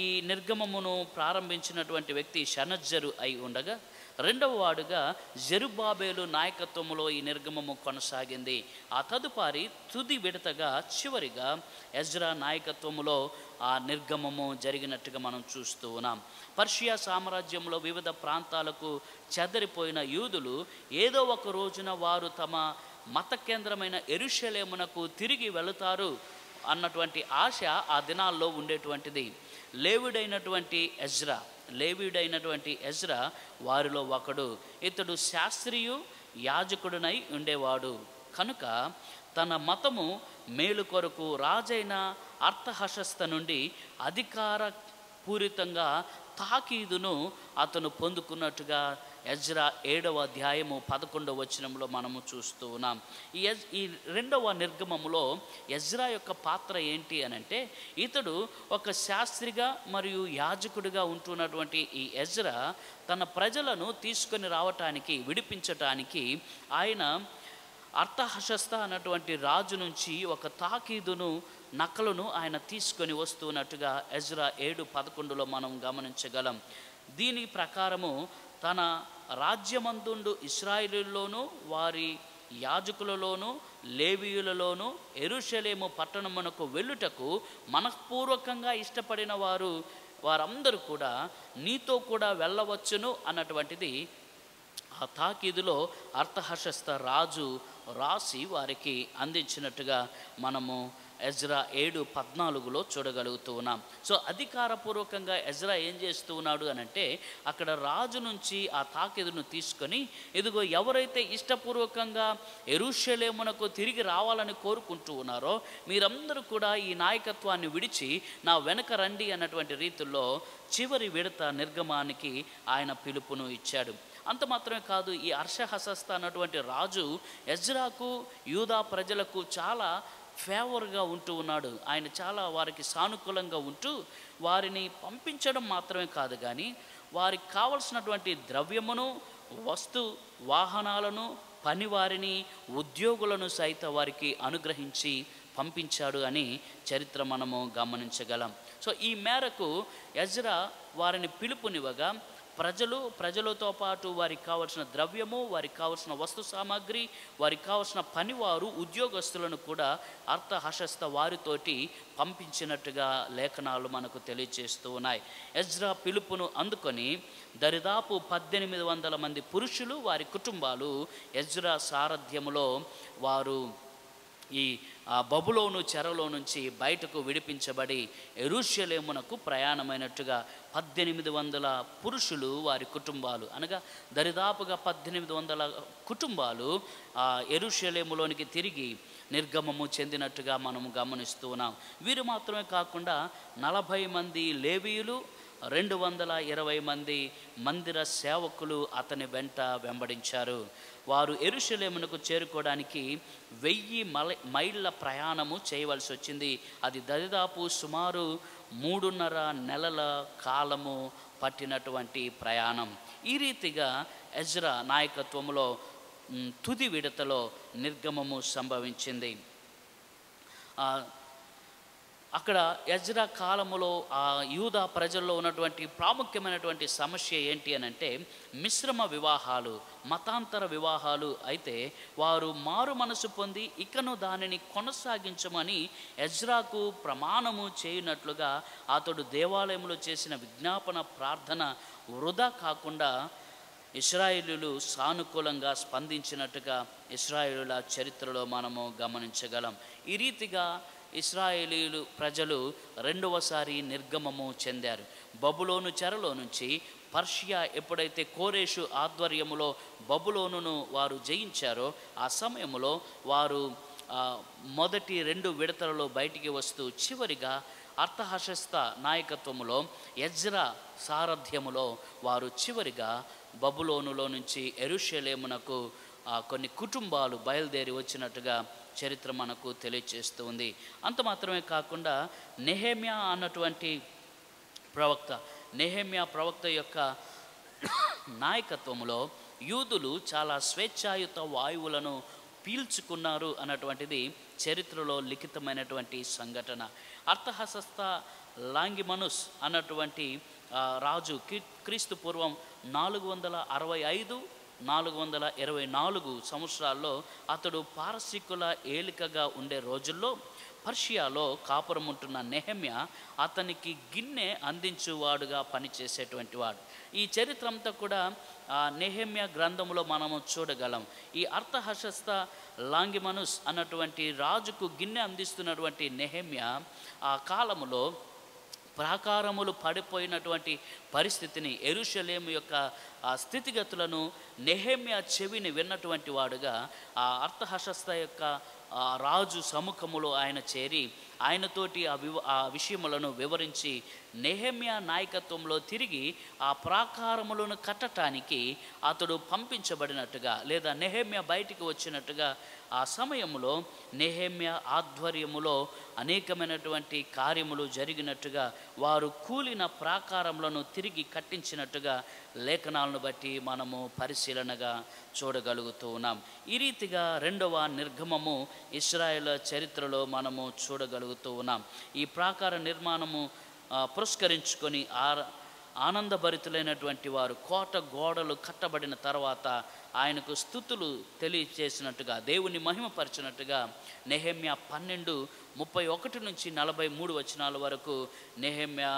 ఈ నిర్గమమును ప్రారంభించినటువంటి వ్యక్తి షెనజ్జరు అయి ఉండగా, రెండవ వాడుగా జెరుబ్బాబెలు నాయకత్వంలో ఈ నిర్గమము కొనసాగింది. ఆ తదుపరి తుది విడతగా చివరిగా ఎజ్రా నాయకత్వములో ఆ నిర్గమము జరిగినట్టుగా మనం చూస్తూ ఉన్నాం. పర్షియా సామ్రాజ్యంలో వివిధ ప్రాంతాలకు చెదరిపోయిన యూదులు ఏదో ఒక రోజున వారు తమ మత కేంద్రమైన యెరూషలేమునకు తిరిగి వెళుతారు అన్నటువంటి ఆశ ఆ దినాల్లో ఉండేటువంటిది. లేవీయుడైనటువంటి ఎజ్రా వారిలో ఒకడు. ఇతడు శాస్త్రియు, యాజకుడునై ఉండేవాడు కనుక తన మతము మేలు కొరకు రాజైన అర్తహషస్త నుండి అధికారపూరితంగా తాకీదును అతను పొందుకున్నట్టుగా ఎజ్రా 7వ అధ్యాయము 11వ వచనంలో మనము చూస్తూ ఉన్నాం. ఈ రెండవ నిర్గమములో ఎజ్రా యొక్క పాత్ర ఏంటి అనంటే, ఇతడు ఒక శాస్త్రిగా మరియు యాజకుడిగా ఉంటున్నటువంటి ఈ ఎజ్రా తన ప్రజలను తీసుకొని రావటానికి, విడిపించటానికి ఆయన అర్తహషస్త అన్నటువంటి రాజు నుంచి ఒక తాకీదును, నకలును ఆయన తీసుకొని వస్తున్నట్టుగా ఎజ్రా 7:11లో మనం గమనించగలం. దీని ప్రకారము తన రాజ్యమందుండు ఇశ్రాయేలులోను, వారి యాజకులలోను, లేవీయులలోను యెరూషలేము పట్టణమునకు వెళ్ళుటకు మనఃపూర్వకంగా ఇష్టపడిన వారందరూ కూడా నీతో కూడా వెళ్ళవచ్చును అన్నటువంటిది ఆ తాకీదులో అర్థహశస్త రాజు రాసి వారికి అందించినట్టుగా మనము ఎజ్రా 7:14 చూడగలుగుతూ ఉన్నాం. సో అధికారపూర్వకంగా ఎజ్రా ఏం చేస్తూ ఉన్నాడు అని అంటే, అక్కడ రాజు నుంచి ఆ తాకీదును తీసుకొని, ఇదిగో ఎవరైతే ఇష్టపూర్వకంగా యెరూషలేమునకు తిరిగి రావాలని కోరుకుంటూ ఉన్నారో మీరందరూ కూడా ఈ నాయకత్వాన్ని విడిచి నా వెనక రండి అన్నటువంటి రీతిలో చివరి విడత నిర్గమానికి ఆయన పిలుపును ఇచ్చాడు. అంత మాత్రమే కాదు, ఈ అర్షహశస్త అన్నటువంటి రాజు ఎజ్రాకు యూదా ప్రజలకు చాలా ఫేవర్గా ఉంటూ ఉన్నాడు. ఆయన చాలా వారికి సానుకూలంగా ఉంటూ వారిని పంపించడం మాత్రమే కాదు, కానీ వారికి కావలసినటువంటి ద్రవ్యమును, వస్తు వాహనాలను, పనివారిని, ఉద్యోగులను సైతం వారికి అనుగ్రహించి పంపించాడు అని చరిత్ర మనము గమనించగలం. సో ఈ మేరకు ఎజ్రా వారిని పిలుపునివ్వగా ప్రజలతో పాటు వారికి కావలసిన ద్రవ్యము, వారికి కావలసిన వస్తు సామాగ్రి, వారికి కావలసిన పనివారు, ఉద్యోగస్తులను కూడా అర్థహశస్త వారితోటి పంపించినట్టుగా లేఖనాలు మనకు తెలియజేస్తూ ఉన్నాయి. ఎజ్రా పిలుపును అందుకొని దరిదాపు 1800 మంది పురుషులు, వారి కుటుంబాలు ఎజ్రా సారథ్యములో వారు ఈ బబులోను చెరలో నుంచి బయటకు విడిపించబడి యెరూషలేమునకు ప్రయాణమైనట్టుగా 1800 పురుషులు, వారి కుటుంబాలు, అనగా దరిదాపుగా 1800 కుటుంబాలు యెరూషలేములోనికి తిరిగి నిర్గమము చెందినట్టుగా మనము గమనిస్తూ ఉన్నాం. వీరు మాత్రమే కాకుండా 40 మంది లేవీయులు, 220 మంది మందిర సేవకులు అతని వెంట వెంబడించారు. వారు యెరూషలేమునకు చేరుకోవడానికి 1000 మైళ్ళ ప్రయాణము చేయవలసి వచ్చింది. అది దరిదాపు సుమారు 3.5 నెలల కాలము పట్టినటువంటి ప్రయాణం. ఈ రీతిగా ఎజ్రా నాయకత్వంలో తుది విడతలో నిర్గమము సంభవించింది. అక్కడ ఎజ్రా కాలములో ఆ యూదా ప్రజల్లో ఉన్నటువంటి ప్రాముఖ్యమైనటువంటి సమస్య ఏంటి అని అంటే మిశ్రమ వివాహాలు, మతాంతర వివాహాలు. అయితే వారు మారు మనసు పొంది ఇకను దానిని కొనసాగించమని ఎజ్రాకు ప్రమాణము చేయనట్లుగా అతడు దేవాలయంలో చేసిన విజ్ఞాపన ప్రార్థన వృధా కాకుండా ఇశ్రాయేలీయులు సానుకూలంగా స్పందించినట్టుగా ఇశ్రాయేలీయుల చరిత్రలో మనము గమనించగలం. ఈ రీతిగా ఇశ్రాయేలీయులు ప్రజలు రెండవసారి నిర్గమము చెందారు. బబులోను చెరలో నుంచి పర్షియా ఎప్పుడైతే కోరేషు ఆధ్వర్యములో బబులోనును వారు జయించారో ఆ సమయంలో వారు మొదటి 2 విడతలలో బయటికి వస్తూ చివరిగా అర్థహశస్త నాయకత్వములో ఎజ్రా సారథ్యములో వారు చివరిగా బబులోనులో నుంచి యెరూషలేమునకు కొన్ని కుటుంబాలు బయలుదేరి వచ్చినట్టుగా చరిత్ర మనకు తెలియజేస్తూ ఉంది. అంత మాత్రమే కాకుండా నెహెమ్యా అన్నటువంటి నెహెమ్యా ప్రవక్త యొక్క నాయకత్వంలో యూదులు చాలా స్వేచ్ఛాయుత వాయువులను పీల్చుకున్నారు అన్నటువంటిది చరిత్రలో లిఖితమైనటువంటి సంఘటన. అర్థహశస్త లాంగిమనుస్ అన్నటువంటి రాజు క్రీస్తు పూర్వం 465-424 సంవత్సరాల్లో అతడు పారసీకుల ఏలికగా ఉండే రోజుల్లో పర్షియాలో కాపురం ఉంటున్న నెహెమ్యా అతనికి గిన్నె అందించువాడుగా పనిచేసేటువంటి వాడు. ఈ చరిత్ర అంతా కూడా నెహెమ్యా గ్రంథంలో మనము చూడగలం. ఈ అర్థహశస్త లాంగిమనుస్ అన్నటువంటి రాజుకు గిన్నె అందిస్తున్నటువంటి నెహెమ్యా ఆ కాలములో ప్రాకారములు పడిపోయినటువంటి పరిస్థితిని, యెరూషలేము యొక్క స్థితిగతులను నెహెమ్యా చెవిని విన్నటువంటి వాడుగా ఆ అర్థహశస్త యొక్క రాజు సముఖములో ఆయన చేరి ఆయనతోటి ఆ విషయములను వివరించి నెహెమ్యా నాయకత్వంలో తిరిగి ఆ ప్రాకారములను కట్టడానికి అతడు పంపించబడినట్టుగా లేదా నెహెమ్యా బయటికి వచ్చినట్టుగా ఆ సమయంలో నెహెమ్యా ఆధ్వర్యములో అనేకమైనటువంటి కార్యములు జరిగినట్టుగా వారు కూలిన ప్రాకారములను తిరిగి కట్టించినట్టుగా లేఖనాలను బట్టి మనము పరిశీలనగా చూడగలుగుతూ ఉన్నాం. ఈ రీతిగా రెండవ నిర్గమము ఇశ్రాయేలు చరిత్రలో మనము చూడగలుగుతూ ఉన్నాం. ఈ ప్రాకార నిర్మాణము పురస్కరించుకొని ఆనందభరితులైనటువంటి వారు కోట గోడలు కట్టబడిన తర్వాత ఆయనకు స్తుతులు తెలియచేసినట్టుగా, దేవుని మహిమపరిచినట్టుగా నెహెమ్యా 12:31 నుంచి 43 వచనాల వరకు నెహెమ్యా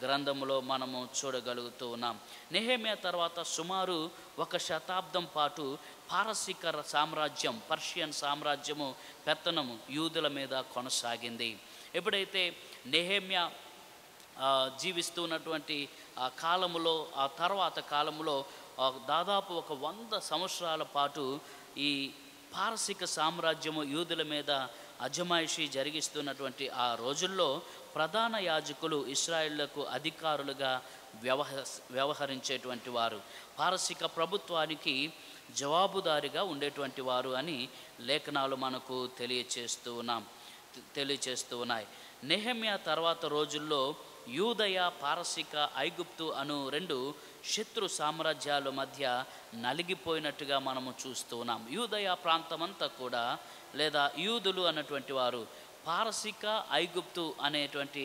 గ్రంథములో మనము చూడగలుగుతూ ఉన్నాం. నెహెమ్యా తర్వాత సుమారు 1 శతాబ్దం పాటు పారసీక సామ్రాజ్యం, పర్షియన్ సామ్రాజ్యము పెత్తనము యూదుల మీద కొనసాగింది. ఎప్పుడైతే నెహెమ్యా జీవిస్తున్నటువంటి ఆ కాలములో, ఆ తర్వాత కాలములో దాదాపు 100 సంవత్సరాల పాటు ఈ పారసీక సామ్రాజ్యము యూదుల మీద అజమాయిషీ జరిగిస్తున్నటువంటి ఆ రోజుల్లో ప్రధాన యాజకులు ఇశ్రాయేలులకు అధికారులుగా వ్యవహరించేటువంటి వారు, పారసీక ప్రభుత్వానికి జవాబుదారిగా ఉండేటువంటి వారు అని లేఖనాలు మనకు తెలియచేస్తూ ఉన్నాయి. నెహెమ్యా తర్వాత రోజుల్లో యూదయ, పారసీక, ఐగుప్తు అను 2 శత్రు సామ్రాజ్యాల మధ్య నలిగిపోయినట్టుగా మనము చూస్తూ ఉన్నాం. యూదయ ప్రాంతమంతా కూడా, లేదా యూదులు అన్నటువంటి వారు పారసీక, ఐగుప్తు అనేటువంటి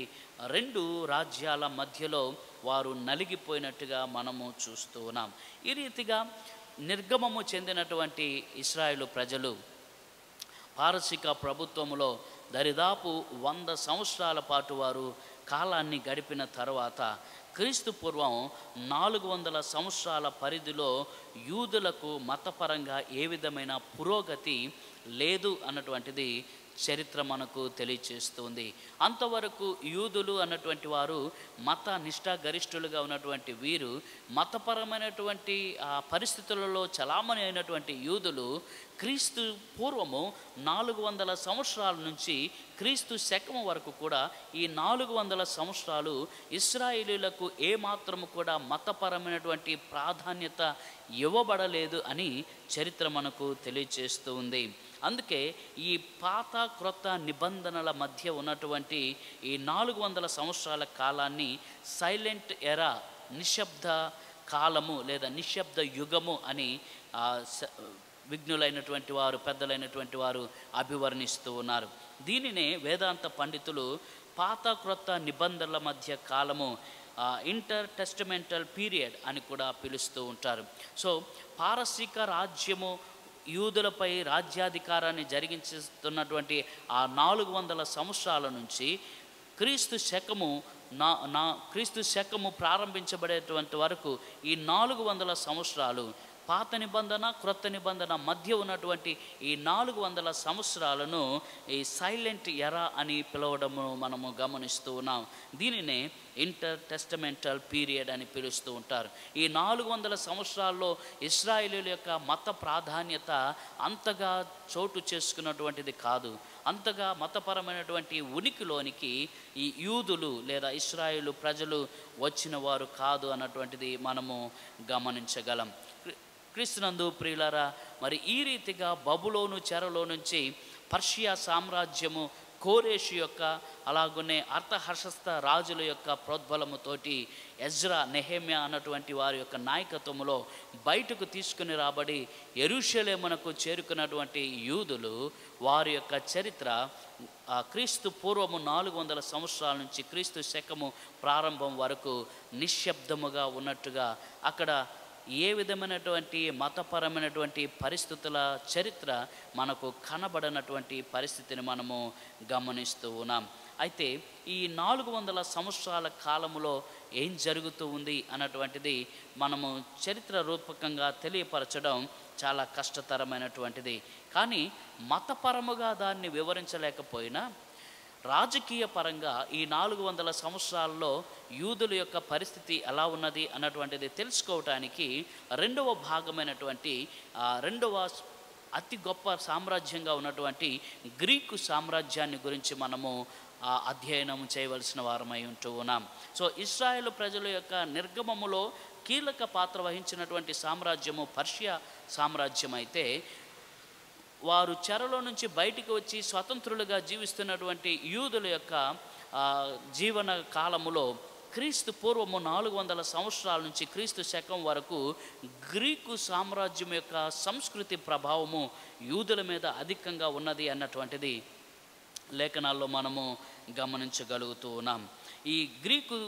2 రాజ్యాల మధ్యలో వారు నలిగిపోయినట్టుగా మనము చూస్తూ ఉన్నాం. ఈ రీతిగా నిర్గమము చెందినటువంటి ఇశ్రాయేలు ప్రజలు పారసీక ప్రభుత్వములో దరిదాపు 100 సంవత్సరాల పాటు వారు కాలాన్ని గడిపిన తర్వాత క్రీస్తు పూర్వం 400 సంవత్సరాల పరిధిలో యూదులకు మతపరంగా ఏ విధమైన పురోగతి లేదు అన్నటువంటిది చరిత్ర మనకు తెలియచేస్తుంది. అంతవరకు యూదులు అన్నటువంటి వారు మత నిష్ఠాగరిష్ఠులుగా ఉన్నటువంటి వీరు, మతపరమైనటువంటి పరిస్థితులలో చలామణి అయినటువంటి యూదులు క్రీస్తు పూర్వము 400 సంవత్సరాల నుంచి క్రీస్తు శకము వరకు కూడా ఈ 400 సంవత్సరాలు ఇశ్రాయేలీయులకు ఏమాత్రము కూడా మతపరమైనటువంటి ప్రాధాన్యత ఇవ్వబడలేదు అని చరిత్ర మనకు తెలియచేస్తూ ఉంది. అందుకే ఈ పాత క్రొత్త నిబంధనల మధ్య ఉన్నటువంటి ఈ 400 సంవత్సరాల కాలాన్ని సైలెంట్ ఎరా, నిశ్శబ్ద కాలము లేదా నిశ్శబ్ద యుగము అని విజ్ఞులైనటువంటి వారు, పెద్దలైనటువంటి వారు అభివర్ణిస్తూ ఉన్నారు. దీనినే వేదాంత పండితులు పాత క్రొత్త నిబంధనల మధ్య కాలము, ఇంటర్ టెస్టమెంటల్ పీరియడ్ అని కూడా పిలుస్తూ ఉంటారు. సో పారసీక రాజ్యము యూదులపై రాజ్యాధికారాన్ని జరిగించుతున్నటువంటి ఆ 400 సంవత్సరాల నుంచి క్రీస్తు శకము ప్రారంభించబడేటువంటి వరకు ఈ 400 సంవత్సరాలు పాత నిబంధన, క్రొత్త నిబంధన మధ్య ఉన్నటువంటి ఈ 400 సంవత్సరాలను ఈ సైలెంట్ ఎరా అని పిలవడము మనము గమనిస్తూ ఉన్నాం. దీనినే ఇంటర్ టెస్టమెంటల్ పీరియడ్ అని పిలుస్తూ ఉంటారు. ఈ 400 సంవత్సరాల్లో ఇశ్రాయేలీయుల యొక్క మత ప్రాధాన్యత అంతగా చోటు చేసుకున్నటువంటిది కాదు. అంతగా మతపరమైనటువంటి ఉనికిలోనికి ఈ యూదులు లేదా ఇశ్రాయేలు ప్రజలు వచ్చిన వారు కాదు అన్నటువంటిది మనము గమనించగలం. క్రీస్తునందు ప్రియులారా, మరి ఈ రీతిగా బబులోను చెరలో నుంచి పర్షియా సామ్రాజ్యము, కోరేషు యొక్క, అలాగనే అర్థహర్షస్థ రాజుల యొక్క ప్రోద్బలముతోటి ఎజ్రా, నెహెమ్యా అన్నటువంటి వారి యొక్క నాయకత్వంలో బయటకు తీసుకుని రాబడి యెరూషలేమునకు చేరుకున్నటువంటి యూదులు వారి యొక్క చరిత్ర క్రీస్తు పూర్వము 400 సంవత్సరాల నుంచి క్రీస్తు శకము ప్రారంభం వరకు నిశ్శబ్దముగా ఉన్నట్టుగా, అక్కడ ఏ విధమైనటువంటి మతపరమైనటువంటి పరిస్థితుల చరిత్ర మనకు కనబడనటువంటి పరిస్థితిని మనము గమనిస్తూ ఉన్నాం. అయితే ఈ 400 సంవత్సరాల కాలములో ఏం జరుగుతూ ఉంది అన్నటువంటిది మనము చరిత్ర రూపకంగా తెలియపరచడం చాలా కష్టతరమైనటువంటిది. కానీ మతపరముగా దాన్ని వివరించలేకపోయినా రాజకీయ పరంగా ఈ 400 సంవత్సరాల్లో యూదుల యొక్క పరిస్థితి ఎలా ఉన్నది అన్నటువంటిది తెలుసుకోవటానికి రెండవ భాగమైనటువంటి రెండవ అతి గొప్ప సామ్రాజ్యంగా ఉన్నటువంటి గ్రీకు సామ్రాజ్యాన్ని గురించి మనము అధ్యయనం చేయవలసిన వారమై ఉంటూ ఉన్నాం. సో ఇశ్రాయేలు ప్రజల యొక్క నిర్గమములో కీలక పాత్ర వహించినటువంటి సామ్రాజ్యము పర్షియా సామ్రాజ్యం అయితే, వారు చెరలో నుంచి బయటికి వచ్చి స్వతంత్రులుగా జీవిస్తున్నటువంటి యూదుల యొక్క జీవన కాలములో క్రీస్తు పూర్వము 400 సంవత్సరాల నుంచి క్రీస్తు శకం వరకు గ్రీకు సామ్రాజ్యం యొక్క సంస్కృతి ప్రభావము యూదుల మీద అధికంగా ఉన్నది అన్నటువంటిది లేఖనాల్లో మనము గమనించగలుగుతూ ఉన్నాం. ఈ గ్రీకు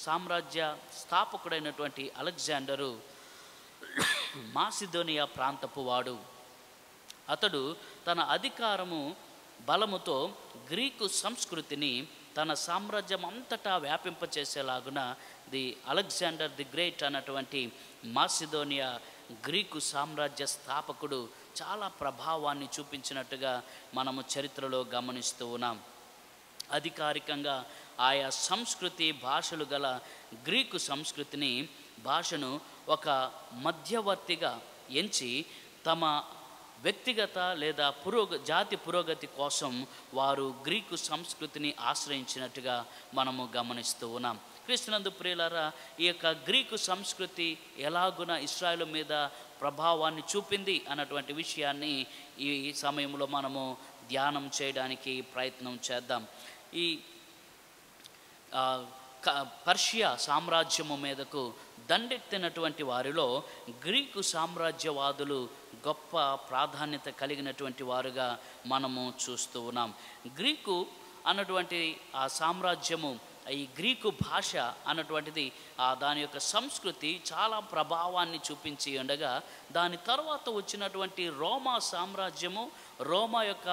సామ్రాజ్య స్థాపకుడైనటువంటి అలెగ్జాండరు మాసిదోనియా ప్రాంతపు వాడు. అతడు తన అధికారము బలముతో గ్రీకు సంస్కృతిని తన సామ్రాజ్యం అంతటా వ్యాపింపచేసేలాగున ది అలెగ్జాండర్ ది గ్రేట్ అన్నటువంటి మాసిదోనియా గ్రీకు సామ్రాజ్య స్థాపకుడు చాలా ప్రభావాన్ని చూపించినట్టుగా మనము చరిత్రలో గమనిస్తూ ఉన్నాం. అధికారికంగా ఆయా సంస్కృతి భాషలు గల గ్రీకు సంస్కృతిని భాషను ఒక మధ్యవర్తిగా ఎంచి తమ వ్యక్తిగత లేదా జాతి పురోగతి కోసం వారు గ్రీకు సంస్కృతిని ఆశ్రయించినట్టుగా మనము గమనిస్తూ ఉన్నాం. క్రీస్తునందు ప్రియులారా, ఈ యొక్క గ్రీకు సంస్కృతి ఎలాగున ఇశ్రాయేలు మీద ప్రభావాన్ని చూపింది అన్నటువంటి విషయాన్ని ఈ సమయంలో మనము ధ్యానం చేయడానికి ప్రయత్నం చేద్దాం. ఈ పర్షియా సామ్రాజ్యము మీదకు దండెత్తినటువంటి వారిలో గ్రీకు సామ్రాజ్యవాదులు గొప్ప ప్రాధాన్యత కలిగినటువంటి వారుగా మనము చూస్తూ ఉన్నాం. గ్రీకు అన్నటువంటి ఆ సామ్రాజ్యము, ఈ గ్రీకు భాష అన్నటువంటిది దాని యొక్క సంస్కృతి చాలా ప్రభావాన్ని చూపించి ఉండగా, దాని తర్వాత వచ్చినటువంటి రోమా సామ్రాజ్యము, రోమా యొక్క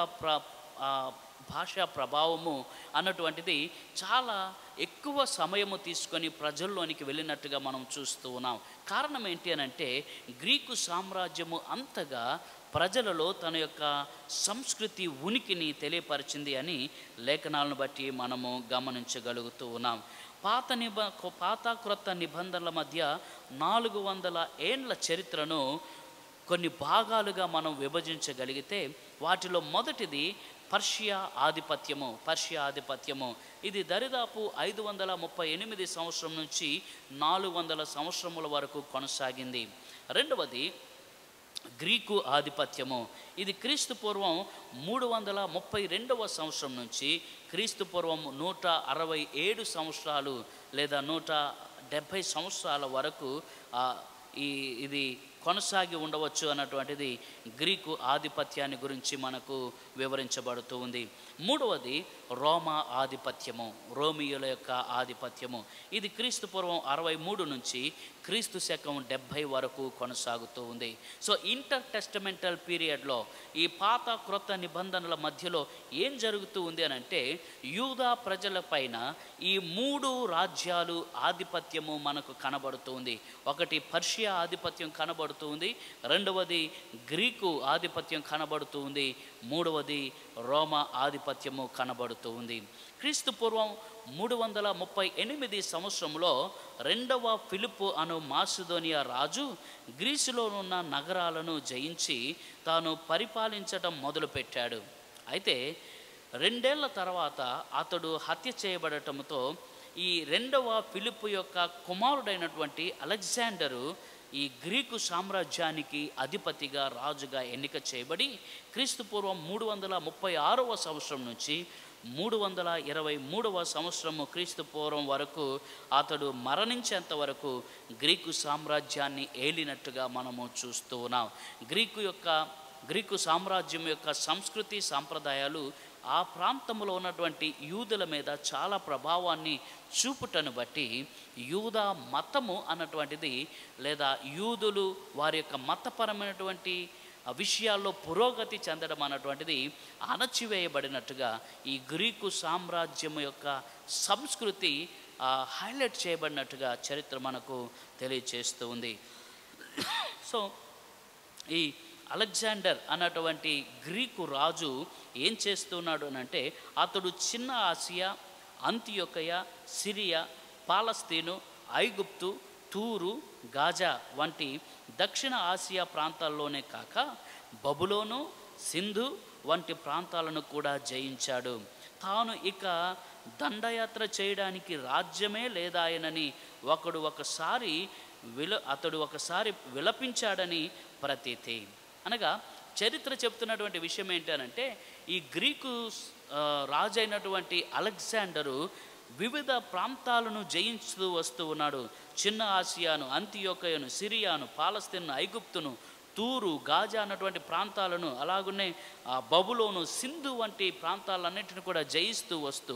భాషా ప్రభావము అన్నటువంటిది చాలా ఎక్కువ సమయము తీసుకొని ప్రజల్లోనికి వెళ్ళినట్టుగా మనం చూస్తూ ఉన్నాం. కారణం ఏంటి అని అంటే, గ్రీకు సామ్రాజ్యము అంతగా ప్రజలలో తన యొక్క సంస్కృతి ఉనికిని తెలియపరిచింది అని లేఖనాలను బట్టి మనము గమనించగలుగుతూ ఉన్నాం. పాత క్రొత్త నిబంధనల మధ్య 400 ఏండ్ల చరిత్రను కొన్ని భాగాలుగా మనం విభజించగలిగితే, వాటిలో మొదటిది పర్షియా ఆధిపత్యము. ఇది దరిదాపు 538 సంవత్సరం నుంచి 400 సంవత్సరముల వరకు కొనసాగింది. రెండవది గ్రీకు ఆధిపత్యము. ఇది క్రీస్తు పూర్వం 332 సంవత్సరం నుంచి క్రీస్తు పూర్వం 167 సంవత్సరాలు లేదా 170 సంవత్సరాల వరకు ఇది కొనసాగి ఉండవచ్చు అన్నటువంటిది గ్రీకు ఆధిపత్యాన్ని గురించి మనకు వివరించబడుతూ ఉంది. మూడవది రోమా ఆధిపత్యము, రోమియోల యొక్క ఆధిపత్యము. ఇది క్రీస్తు పూర్వం 63 నుంచి క్రీస్తు శకం 70 వరకు కొనసాగుతూ ఉంది. సో ఇంటర్ టెస్టమెంటల్ పీరియడ్లో, ఈ పాత క్రొత్త నిబంధనల మధ్యలో ఏం జరుగుతూ ఉంది అని అంటే, యూదా ప్రజల పైన ఈ 3 రాజ్యాలు ఆధిపత్యము మనకు కనబడుతూ ఉంది. ఒకటి పర్షియా ఆధిపత్యం కనబడుతూ ఉంది, రెండవది గ్రీకు ఆధిపత్యం కనబడుతూ ఉంది, మూడవది రోమా ఆధిపత్యము కనబడుతూ ఉంది. క్రీస్తు పూర్వం 338 సంవత్సరంలో రెండవ ఫిలిప్పు అను మాసిదోనియా రాజు గ్రీసులో ఉన్న నగరాలను జయించి తాను పరిపాలించడం మొదలుపెట్టాడు. అయితే 2 ఏళ్ల తర్వాత అతడు హత్య చేయబడటంతో ఈ రెండవ ఫిలిప్పు యొక్క కుమారుడైనటువంటి అలెగ్జాండరు ఈ గ్రీకు సామ్రాజ్యానికి అధిపతిగా, రాజుగా ఎన్నిక చేయబడి క్రీస్తు పూర్వం 336వ సంవత్సరం నుంచి 323వ సంవత్సరము క్రీస్తు పూర్వం వరకు అతడు మరణించేంత వరకు గ్రీకు సామ్రాజ్యాన్ని ఏలినట్టుగా మనము చూస్తూ ఉన్నాం. గ్రీకు సామ్రాజ్యం యొక్క సంస్కృతి సాంప్రదాయాలు ఆ ప్రాంతంలో ఉన్నటువంటి యూదుల మీద చాలా ప్రభావాన్ని చూపుటను బట్టి యూదా మతము అన్నటువంటిది, లేదా యూదులు వారి యొక్క మతపరమైనటువంటి విషయాల్లో పురోగతి చెందడం అన్నటువంటిది అణచివేయబడినట్టుగా ఈ గ్రీకు సామ్రాజ్యం యొక్క సంస్కృతి హైలైట్ చేయబడినట్టుగా చరిత్ర మనకు తెలియచేస్తూ ఉంది. సో ఈ అలెగ్జాండర్ అన్నటువంటి గ్రీకు రాజు ఏం చేస్తున్నాడు అని అంటే, అతడు చిన్న ఆసియా, అంతియొకయ, సిరియా, పాలస్తీను, ఐగుప్తు, తూరు, గాజా వంటి దక్షిణ ఆసియా ప్రాంతాల్లోనే కాక బబులోను, సింధు వంటి ప్రాంతాలను కూడా జయించాడు. తాను ఇక దండయాత్ర చేయడానికి రాజ్యమే లేదాయనని అతడు ఒకసారి విలపించాడని ప్రతీతి. అనగా చరిత్ర చెప్తున్నటువంటి విషయం ఏంటనంటే, ఈ గ్రీకు రాజు అయినటువంటి అలెగ్జాండరు వివిధ ప్రాంతాలను జయించుతూ వస్తూ ఉన్నాడు. చిన్న ఆసియాను, అంతియోకయను, సిరియాను, పాలస్తీను, ఐగుప్తును, తూరు, గాజా అన్నటువంటి ప్రాంతాలను, అలాగనే బబులోను, సింధు వంటి ప్రాంతాలన్నింటిని కూడా జయిస్తూ వస్తూ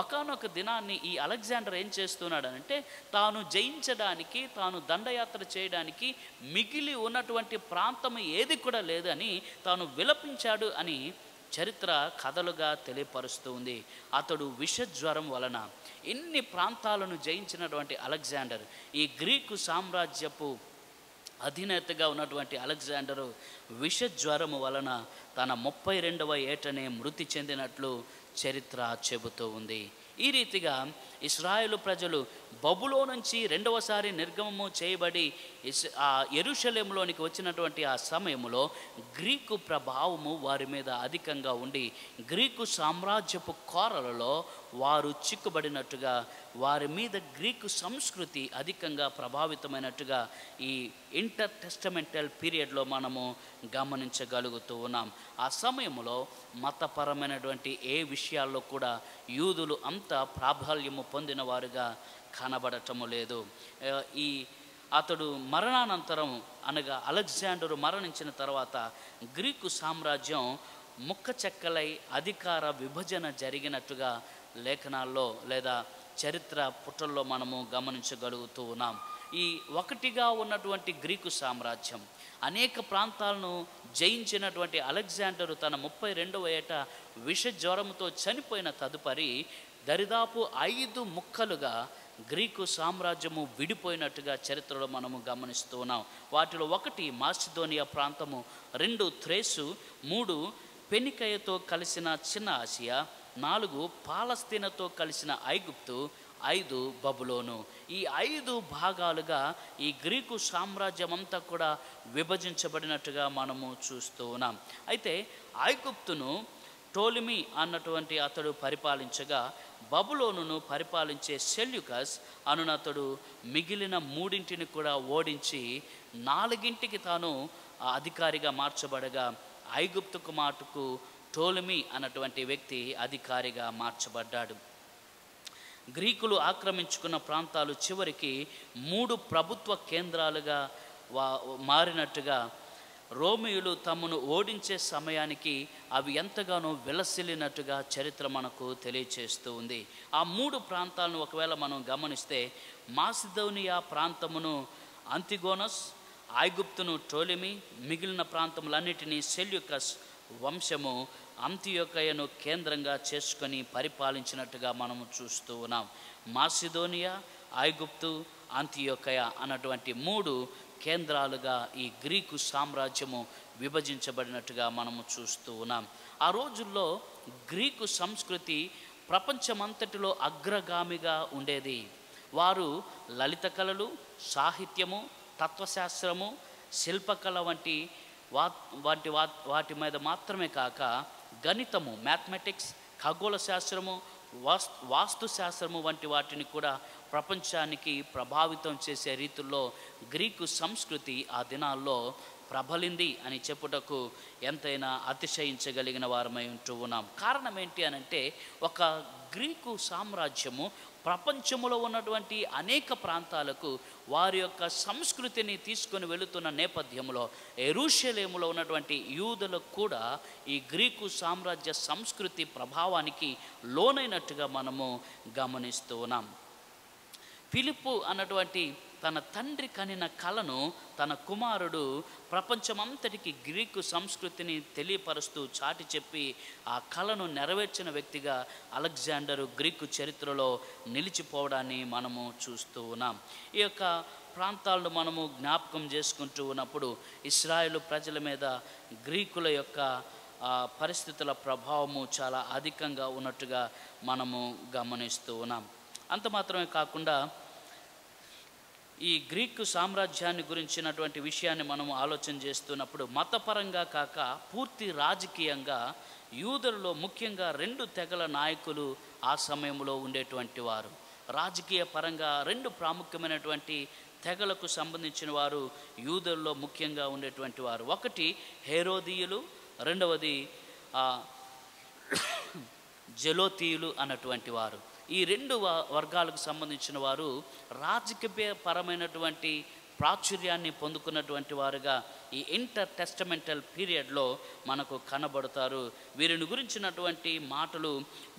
ఒకానొక దినాన్ని ఈ అలెగ్జాండర్ ఏం చేస్తున్నాడనంటే తాను జయించడానికి, తాను దండయాత్ర చేయడానికి మిగిలి ఉన్నటువంటి ప్రాంతం ఏది కూడా లేదని తాను విలపించాడు అని చరిత్ర కథలుగా తెలియపరుస్తూ ఉంది. అతడు విషజ్వరం వలన ఎన్ని ప్రాంతాలను జయించినటువంటి అలెగ్జాండర్, ఈ గ్రీకు సామ్రాజ్యపు అధినేతగా ఉన్నటువంటి అలెగ్జాండరు విషజ్వరము వలన తన 32వ ఏటనే మృతి చెందినట్లు చరిత్ర చెబుతూ ఉంది. ఈ రీతిగా ఇశ్రాయేలు ప్రజలు బబులో నుంచి రెండవసారి నిర్గమము చేయబడి యెరూషలేములోనికి వచ్చినటువంటి ఆ సమయంలో గ్రీకు ప్రభావము వారి మీద అధికంగా ఉండి గ్రీకు సామ్రాజ్యపు కోరలలో వారు చిక్కుబడినట్టుగా, వారి మీద గ్రీకు సంస్కృతి అధికంగా ప్రభావితమైనట్టుగా ఈ ఇంటర్ టెస్టమెంటల్ పీరియడ్లో మనము గమనించగలుగుతూ ఉన్నాం. ఆ సమయంలో మతపరమైనటువంటి ఏ విషయాల్లో కూడా యూదులు అంత ప్రాబల్యము పొందిన వారుగా కనబడటము లేదు. అతడు మరణానంతరం అనగా అలెగ్జాండరు మరణించిన తర్వాత గ్రీకు సామ్రాజ్యం ముక్కచెక్కలై అధికార విభజన జరిగినట్టుగా లేఖనాల్లో లేదా చరిత్ర పుటల్లో మనము గమనించగలుగుతూ ఉన్నాం. ఈ ఒకటిగా ఉన్నటువంటి గ్రీకు సామ్రాజ్యం అనేక ప్రాంతాలను జయించినటువంటి అలెగ్జాండరు తన 32వ ఏట విషజ్వరంతో చనిపోయిన తదుపరి దరిదాపు 5 ముక్కలుగా గ్రీకు సామ్రాజ్యము విడిపోయినట్టుగా చరిత్రలో మనము గమనిస్తూ ఉన్నాం. వాటిలో 1 మాసిదోనియా ప్రాంతము, 2 థ్రేసు, 3 పెనికయతో కలిసిన చిన్న ఆసియా, 4 పాలస్తీనాతో కలిసిన ఐగుప్తు, 5 బబులోను. ఈ 5 భాగాలుగా ఈ గ్రీకు సామ్రాజ్యం అంతా కూడా విభజించబడినట్టుగా మనము చూస్తూ ఉన్నాం. అయితే ఐగుప్తును టోలిమి అన్నటువంటి అతడు పరిపాలించగా బబులోనును పరిపాలించే సెల్యూకస్ అనునతడు మిగిలిన 3 కూడా ఓడించి 4 తాను అధికారిగా మార్చబడగా ఐగుప్తుకు మాటుకు టోలిమి అన్నటువంటి వ్యక్తి అధికారిగా మార్చబడ్డాడు. గ్రీకులు ఆక్రమించుకున్న ప్రాంతాలు చివరికి 3 ప్రభుత్వ కేంద్రాలుగా మారినట్టుగా రోమియోలు తమను ఓడించే సమయానికి అవి ఎంతగానో విలసిల్లినట్టుగా చరిత్ర మనకు తెలియచేస్తూ ఉంది. ఆ 3 ప్రాంతాలను ఒకవేళ మనం గమనిస్తే మాసిదోనియా ప్రాంతమును అంతిగోనస్, ఐగుప్తును టోలిమి, మిగిలిన ప్రాంతములన్నిటినీ సెల్యూకస్ వంశము అంతియోకయను కేంద్రంగా చేసుకొని పరిపాలించినట్టుగా మనము చూస్తూ ఉన్నాం. మాసిదోనియా, ఐగుప్తు, అంతియోకయ అన్నటువంటి 3 కేంద్రాలుగా ఈ గ్రీకు సామ్రాజ్యము విభజించబడినట్టుగా మనము చూస్తూ ఉన్నాం. ఆ రోజుల్లో గ్రీకు సంస్కృతి ప్రపంచమంతటిలో అగ్రగామిగా ఉండేది. వారు లలిత కళలు, సాహిత్యము, తత్వశాస్త్రము, శిల్పకళ వాటి మీద మాత్రమే కాక గణితము, మ్యాథమెటిక్స్, ఖగోళ శాస్త్రము, వాస్తుశాస్త్రము వంటి వాటిని కూడా ప్రపంచానికి ప్రభావితం చేసే రీతుల్లో గ్రీకు సంస్కృతి ఆ దినాల్లో ప్రబలింది అని చెప్పుటకు ఎంతైనా అతిశయించగలిగిన వారమై ఉంటూ ఉన్నాం. కారణం ఏంటి అనంటే ఒక గ్రీకు సామ్రాజ్యము ప్రపంచంలో ఉన్నటువంటి అనేక ప్రాంతాలకు వారి యొక్క సంస్కృతిని తీసుకొని వెళుతున్న నేపథ్యంలో యెరూషలేములో ఉన్నటువంటి యూదులకు కూడా ఈ గ్రీకు సామ్రాజ్య సంస్కృతి ప్రభావానికి లోనైనట్టుగా మనము గమనిస్తూ ఉన్నాం. ఫిలిప్పు అన్నటువంటి తన తండ్రి కనిన కళను తన కుమారుడు ప్రపంచమంతటికి గ్రీకు సంస్కృతిని తెలియపరుస్తూ చాటి చెప్పి ఆ కళను నెరవేర్చిన వ్యక్తిగా అలెగ్జాండరు గ్రీకు చరిత్రలో నిలిచిపోవడాన్ని మనము చూస్తూ ఉన్నాం. ఈ యొక్క ప్రాంతాలను మనము జ్ఞాపకం చేసుకుంటూ ఉన్నప్పుడు ఇశ్రాయేలు ప్రజల మీద గ్రీకుల యొక్క పరిస్థితుల ప్రభావము చాలా అధికంగా ఉన్నట్టుగా మనము గమనిస్తూ ఉన్నాం. అంత మాత్రమే కాకుండా ఈ గ్రీకు సామ్రాజ్యాన్ని గురించినటువంటి విషయాన్ని మనము ఆలోచన చేస్తున్నప్పుడు మతపరంగా కాక పూర్తి రాజకీయంగా యూదులలో ముఖ్యంగా 2 తెగల నాయకులు ఆ సమయంలో ఉండేటువంటి వారు. రాజకీయ పరంగా 2 ప్రాముఖ్యమైనటువంటి తెగలకు సంబంధించిన వారు యూదులలో ముఖ్యంగా ఉండేటువంటి వారు. ఒకటి హేరోదీయులు, రెండవది జెలోతీయులు అన్నటువంటి వారు. ఈ 2 వర్గాలకు సంబంధించిన వారు రాజకీయ పరమైనటువంటి ప్రాచుర్యాన్ని పొందుకున్నటువంటి వారుగా ఈ ఇంటర్ టెస్టమెంటల్ పీరియడ్లో మనకు కనబడతారు. వీరిని గురించినటువంటి మాటలు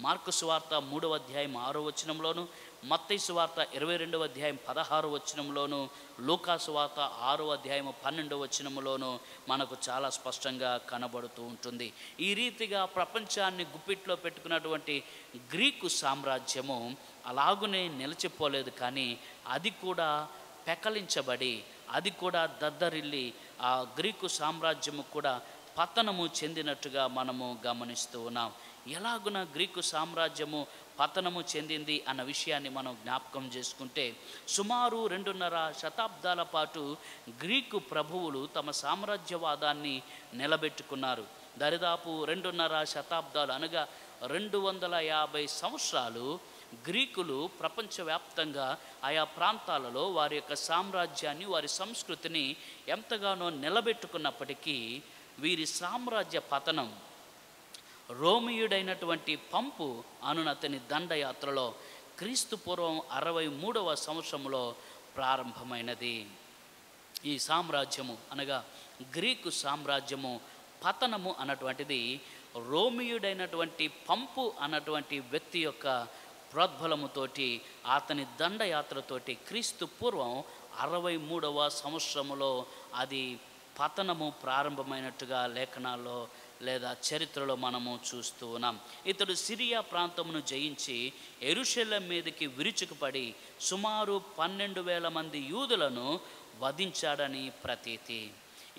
మార్కు సువార్త 3వ అధ్యాయం 6వ వచనంలోను, మత్తయి సువార్త 22వ అధ్యాయం 16వ వచనంలోను, లూకా సువార్త 6వ అధ్యాయం 12వ వచనంలోను మనకు చాలా స్పష్టంగా కనబడుతూ ఉంటుంది. ఈ రీతిగా ప్రపంచాన్ని గుప్పిట్లో పెట్టుకున్నటువంటి గ్రీకు సామ్రాజ్యము అలాగునే నిలిచిపోలేదు, కానీ అది కూడా పెకలించబడి, అది కూడా దద్దరిల్లి, ఆ గ్రీకు సామ్రాజ్యము కూడా పతనము చెందినట్టుగా మనము గమనిస్తూ ఉన్నాం. ఎలాగున గ్రీకు సామ్రాజ్యము పతనము చెందింది అన్న విషయాన్ని మనం జ్ఞాపకం చేసుకుంటే, సుమారు 2.5 శతాబ్దాల పాటు గ్రీకు ప్రభువులు తమ సామ్రాజ్యవాదాన్ని నిలబెట్టుకున్నారు. దరిదాపు 2.5 శతాబ్దాలు అనగా 250 సంవత్సరాలు గ్రీకులు ప్రపంచవ్యాప్తంగా ఆయా ప్రాంతాలలో వారి యొక్క సామ్రాజ్యాన్ని, వారి సంస్కృతిని ఎంతగానో నిలబెట్టుకున్నప్పటికీ వీరి సామ్రాజ్య పతనం రోమియుడైనటువంటి పంపు అనునతని దండయాత్రలో క్రీస్తు పూర్వం 63వ సంవత్సరంలో ప్రారంభమైనది. ఈ సామ్రాజ్యము అనగా గ్రీకు సామ్రాజ్యము పతనము అన్నటువంటిది రోమియుడైనటువంటి పంపు అన్నటువంటి వ్యక్తి యొక్క ప్రోద్బలముతోటి, అతని దండయాత్రతోటి క్రీస్తు పూర్వం 63వ సంవత్సరములో అది పతనము ప్రారంభమైనట్టుగా లేఖనాల్లో లేదా చరిత్రలో మనము చూస్తూ ఉన్నాం. ఇతడు సిరియా ప్రాంతమును జయించి యెరూషలేము మీదకి విరుచుకుపడి సుమారు 12,000 మంది యూదులను వధించాడని ప్రతీతి.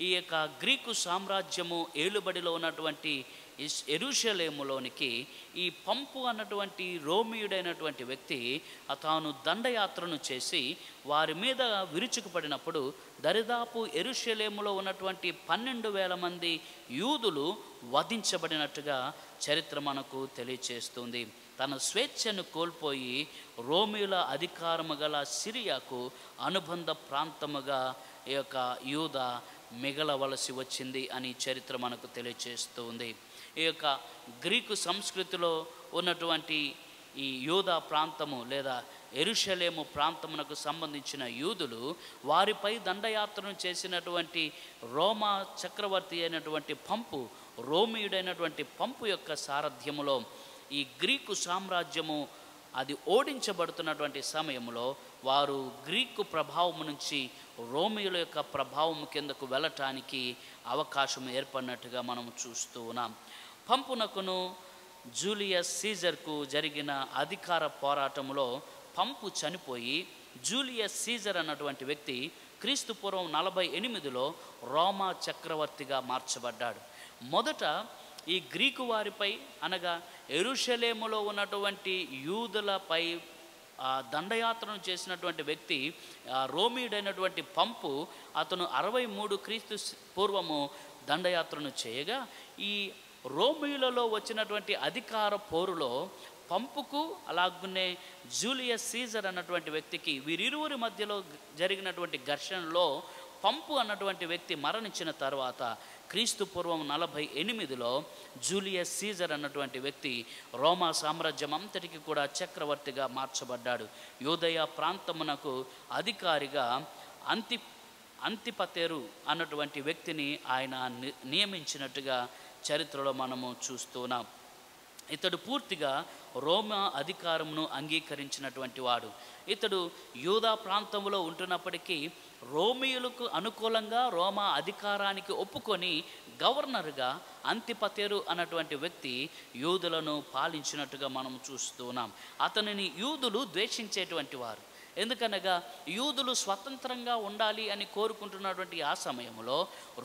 ఈ యొక్క గ్రీకు సామ్రాజ్యము ఏలుబడిలో ఉన్నటువంటి యెరూషలేములోనికి ఈ పంపు అన్నటువంటి రోమియుడైనటువంటి వ్యక్తి తాను దండయాత్రను చేసి వారి మీద విరుచుకుపడినప్పుడు దరిదాపు యెరూషలేములో ఉన్నటువంటి 12,000 మంది యూదులు వధించబడినట్టుగా చరిత్ర మనకు తెలియచేస్తుంది. తన స్వేచ్ఛను కోల్పోయి రోమియుల అధికారము గల సిరియాకు అనుబంధ ప్రాంతముగా ఈ యొక్క యూద మిగలవలసి వచ్చింది అని చరిత్ర మనకు తెలియచేస్తుంది. ఈ యొక్క గ్రీకు సంస్కృతిలో ఉన్నటువంటి ఈ యూదా ప్రాంతము లేదా యెరూషలేము ప్రాంతమునకు సంబంధించిన యూదులు వారిపై దండయాత్రను చేసినటువంటి రోమా చక్రవర్తి అయినటువంటి పంపు, రోమియుడైనటువంటి పంపు యొక్క సారథ్యములో ఈ గ్రీకు సామ్రాజ్యము అది ఓడించబడుతున్నటువంటి సమయంలో వారు గ్రీకు ప్రభావం నుంచి రోమియుల యొక్క ప్రభావం కిందకు వెళ్ళటానికి అవకాశం ఏర్పడినట్టుగా మనం చూస్తూ ఉన్నాం. పంపునకును జూలియస్ సీజర్కు జరిగిన అధికార పోరాటంలో పంపు చనిపోయి జూలియస్ సీజర్ అన్నటువంటి వ్యక్తి క్రీస్తు పూర్వం 48లో రోమా చక్రవర్తిగా మార్చబడ్డాడు. మొదట ఈ గ్రీకు వారిపై అనగా యెరూషలేములో ఉన్నటువంటి యూదులపై దండయాత్రను చేసినటువంటి వ్యక్తి రోమియుడైనటువంటి పంపు, అతను 63 క్రీస్తు పూర్వము దండయాత్రను చేయగా ఈ రోమియులలో వచ్చినటువంటి అధికార పోరులో పంపుకు అలాగునే జూలియస్ సీజర్ అన్నటువంటి వ్యక్తికి వీరిరువురి మధ్యలో జరిగినటువంటి ఘర్షణలో పంపు అన్నటువంటి వ్యక్తి మరణించిన తర్వాత క్రీస్తు పూర్వం 48లో జూలియస్ సీజర్ అన్నటువంటి వ్యక్తి రోమా సామ్రాజ్యం అంతటికి కూడా చక్రవర్తిగా మార్చబడ్డాడు. యూదయ ప్రాంతమునకు అధికారిగా అంతిపతేరు అన్నటువంటి వ్యక్తిని ఆయన నియమించినట్టుగా చరిత్రలో మనము చూస్తున్నాం. ఇతడు పూర్తిగా రోమా అధికారమును అంగీకరించినటువంటి వాడు. ఇతడు యూదా ప్రాంతంలో ఉంటున్నప్పటికీ రోమియులకు అనుకూలంగా రోమా అధికారానికి ఒప్పుకొని గవర్నర్గా అంతిపతేరు అన్నటువంటి వ్యక్తి యూదులను పాలించినట్టుగా మనం చూస్తున్నాం. అతనిని యూదులు ద్వేషించేటువంటి వారు. ఎందుకనగా యూదులు స్వతంత్రంగా ఉండాలి అని కోరుకుంటున్నటువంటి ఆ సమయంలో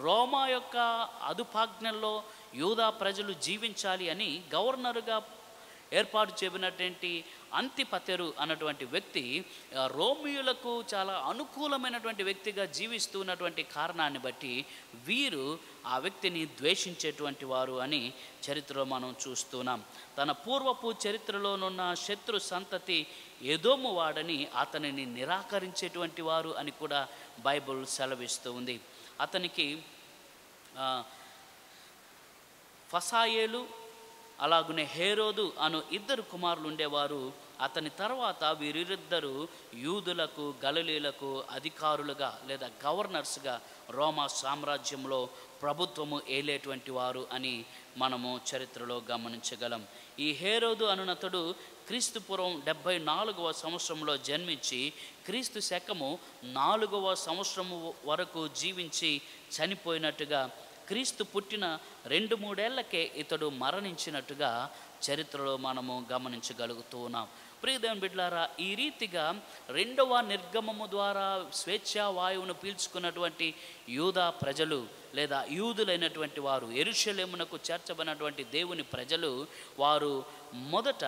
రోమా యొక్క అదుపాజ్ఞల్లో యూదా ప్రజలు జీవించాలి అని గవర్నరుగా ఏర్పాటు చేయబడినటువంటి అంతిపతెరు అన్నటువంటి వ్యక్తి రోమియులకు చాలా అనుకూలమైనటువంటి వ్యక్తిగా జీవిస్తున్నటువంటి కారణాన్ని బట్టి వీరు ఆ వ్యక్తిని ద్వేషించేటువంటి వారు అని చరిత్రలో మనం చూస్తున్నాం. తన పూర్వపు చరిత్రలోనున్న శత్రు సంతతి ఎదోము వాడని అతనిని నిరాకరించేటువంటి వారు అని కూడా బైబిల్ సెలవిస్తూ ఉంది. అతనికి ఫసాయేలు అలాగునే హేరోదు అను ఇద్దరు కుమారులు ఉండేవారు. అతని తర్వాత వీరిద్దరూ యూదులకు గలిలీలకు అధికారులుగా లేదా గవర్నర్స్గా రోమా సామ్రాజ్యంలో ప్రభుత్వము ఏలేటువంటి వారు అని మనము చరిత్రలో గమనించగలం. ఈ హేరోదు అనునతడు క్రీస్తు పూర్వం 74వ సంవత్సరంలో జన్మించి క్రీస్తు శకము 4వ సంవత్సరము వరకు జీవించి చనిపోయినట్టుగా, క్రీస్తు పుట్టిన 2-3 ఏళ్లకే ఇతడు మరణించినట్టుగా చరిత్రలో మనము గమనించగలుగుతూ ఉన్నాం. ప్రియదేవుని బిడ్డలారా, ఈ రీతిగా 2వ నిర్గమము ద్వారా స్వేచ్ఛా వాయువును పీల్చుకున్నటువంటి యూదా ప్రజలు లేదా యూదులైనటువంటి వారు, యెరూషలేమునకు చేర్చబడినటువంటి దేవుని ప్రజలు, వారు మొదట